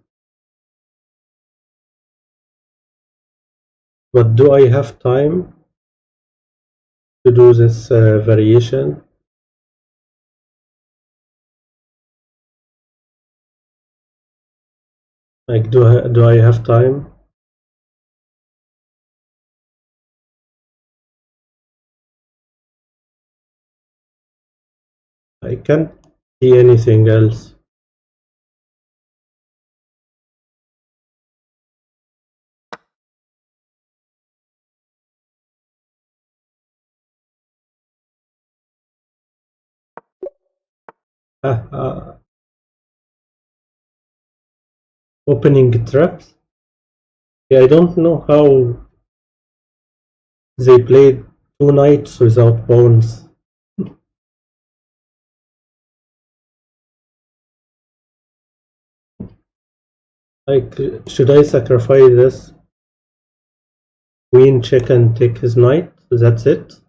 [SPEAKER 1] But do I have time to do this variation? Like do I have time? I can't see anything else. Opening traps? Yeah, I don't know how they played two knights without pawns. Like, should I sacrifice this? Queen check and take his knight? That's it?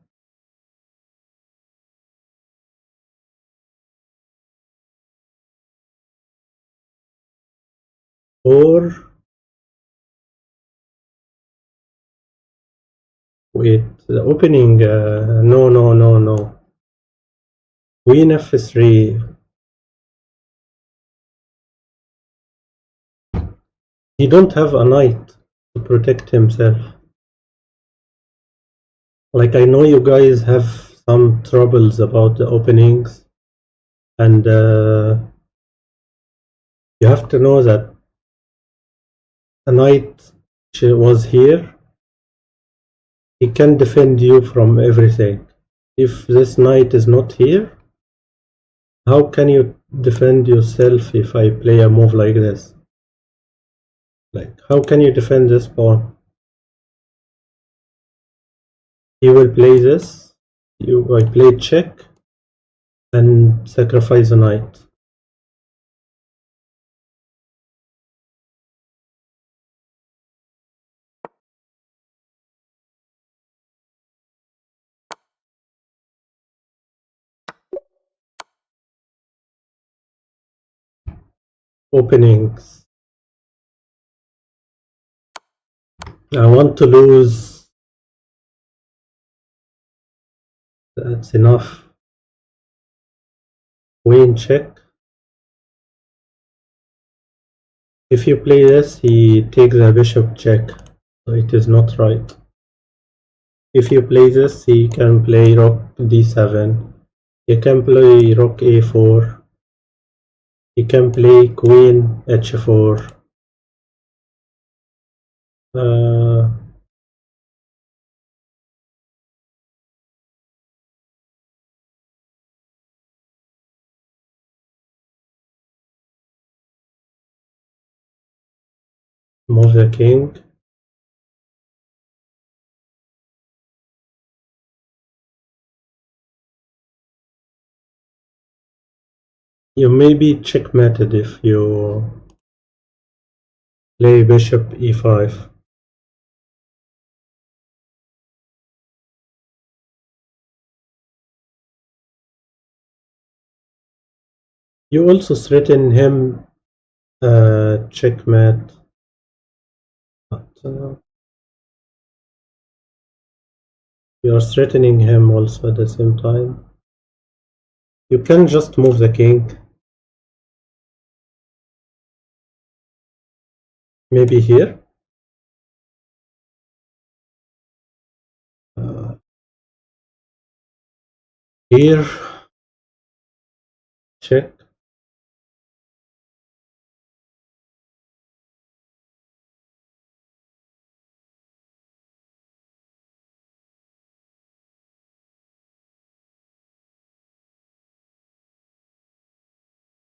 [SPEAKER 1] or wait, the opening, no. Queen f3. He don't have a knight to protect himself. Like, I know you guys have some troubles about the openings, and you have to know that a knight was here. He can defend you from everything. If this knight is not here, how can you defend yourself if I play a move like this? Like, how can you defend this pawn? He will play this. I play check and sacrifice a knight. Openings. I want to lose. That's enough. Queen check. If you play this, he takes a bishop check. So it is not right. If you play this, he can play rook d7. He can play rook a4. He can play queen h4. Move the king. You may be checkmated if you play bishop e5. You also threaten him checkmate. But, you're threatening him also at the same time. You can just move the king. Maybe here. Here. Check.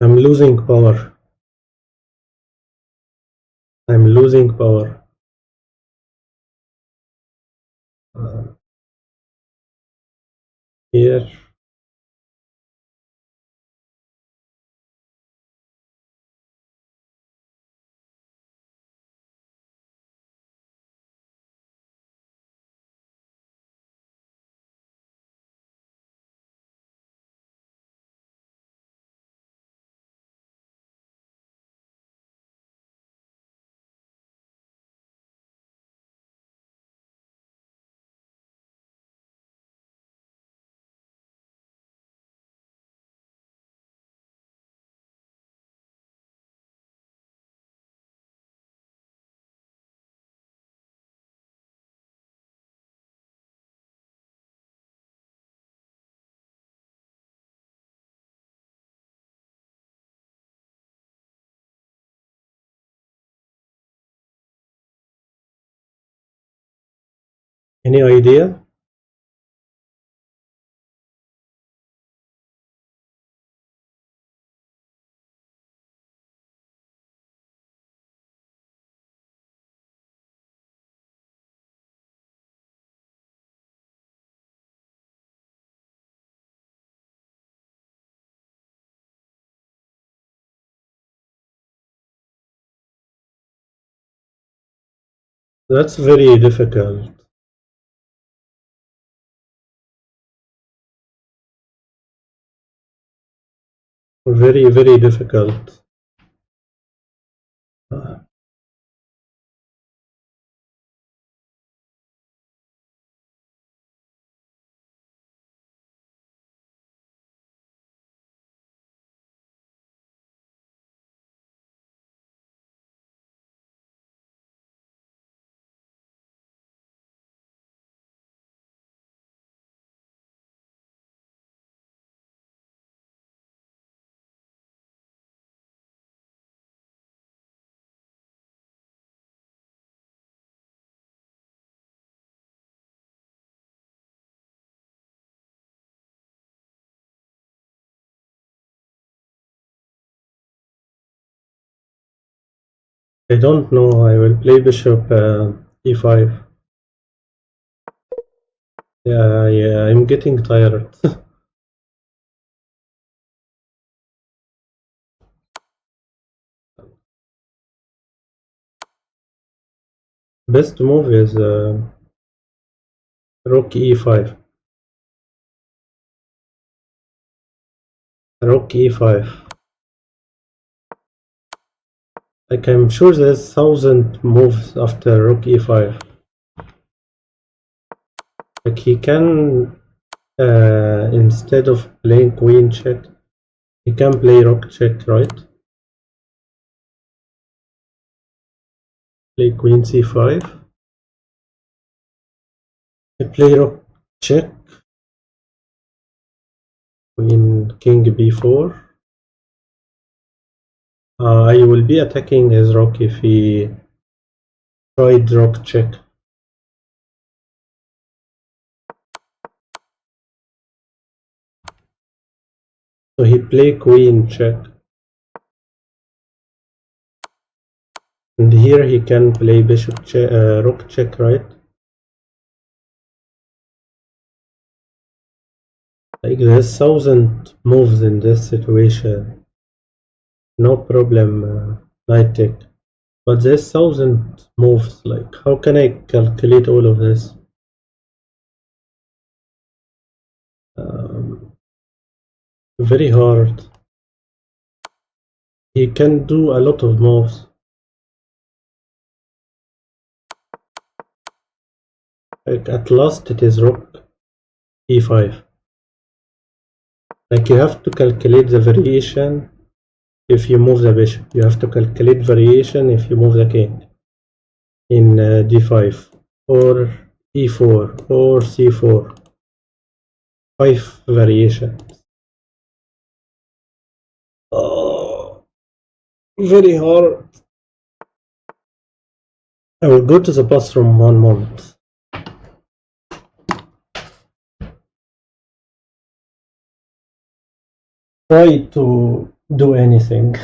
[SPEAKER 1] I'm losing power. I'm losing power. Here. Any idea? That's very difficult. Very, very difficult. I don't know. I will play bishop e5. Yeah, I'm getting tired. Best move is rook e5. Rook e5. Like I'm sure there's 1,000 moves after rook e5. Like he can, instead of playing queen check, he can play rook check, right? Play queen c5. I play rook check. Queen king b4. I will be attacking his rook if he tried rook check. So he play queen check. And here he can play bishop check, rook check, right? Like there's 1,000 moves in this situation. No problem, knight take. But there's 1,000 moves. Like how can I calculate all of this? Very hard. He can do a lot of moves. Like at last it is rook e5. Like you have to calculate the variation if you move the bishop. You have to calculate variation if you move the king in d5 or e4 or c4. 5 variations. Oh, very hard. I will go to the bathroom one moment. Try to do anything.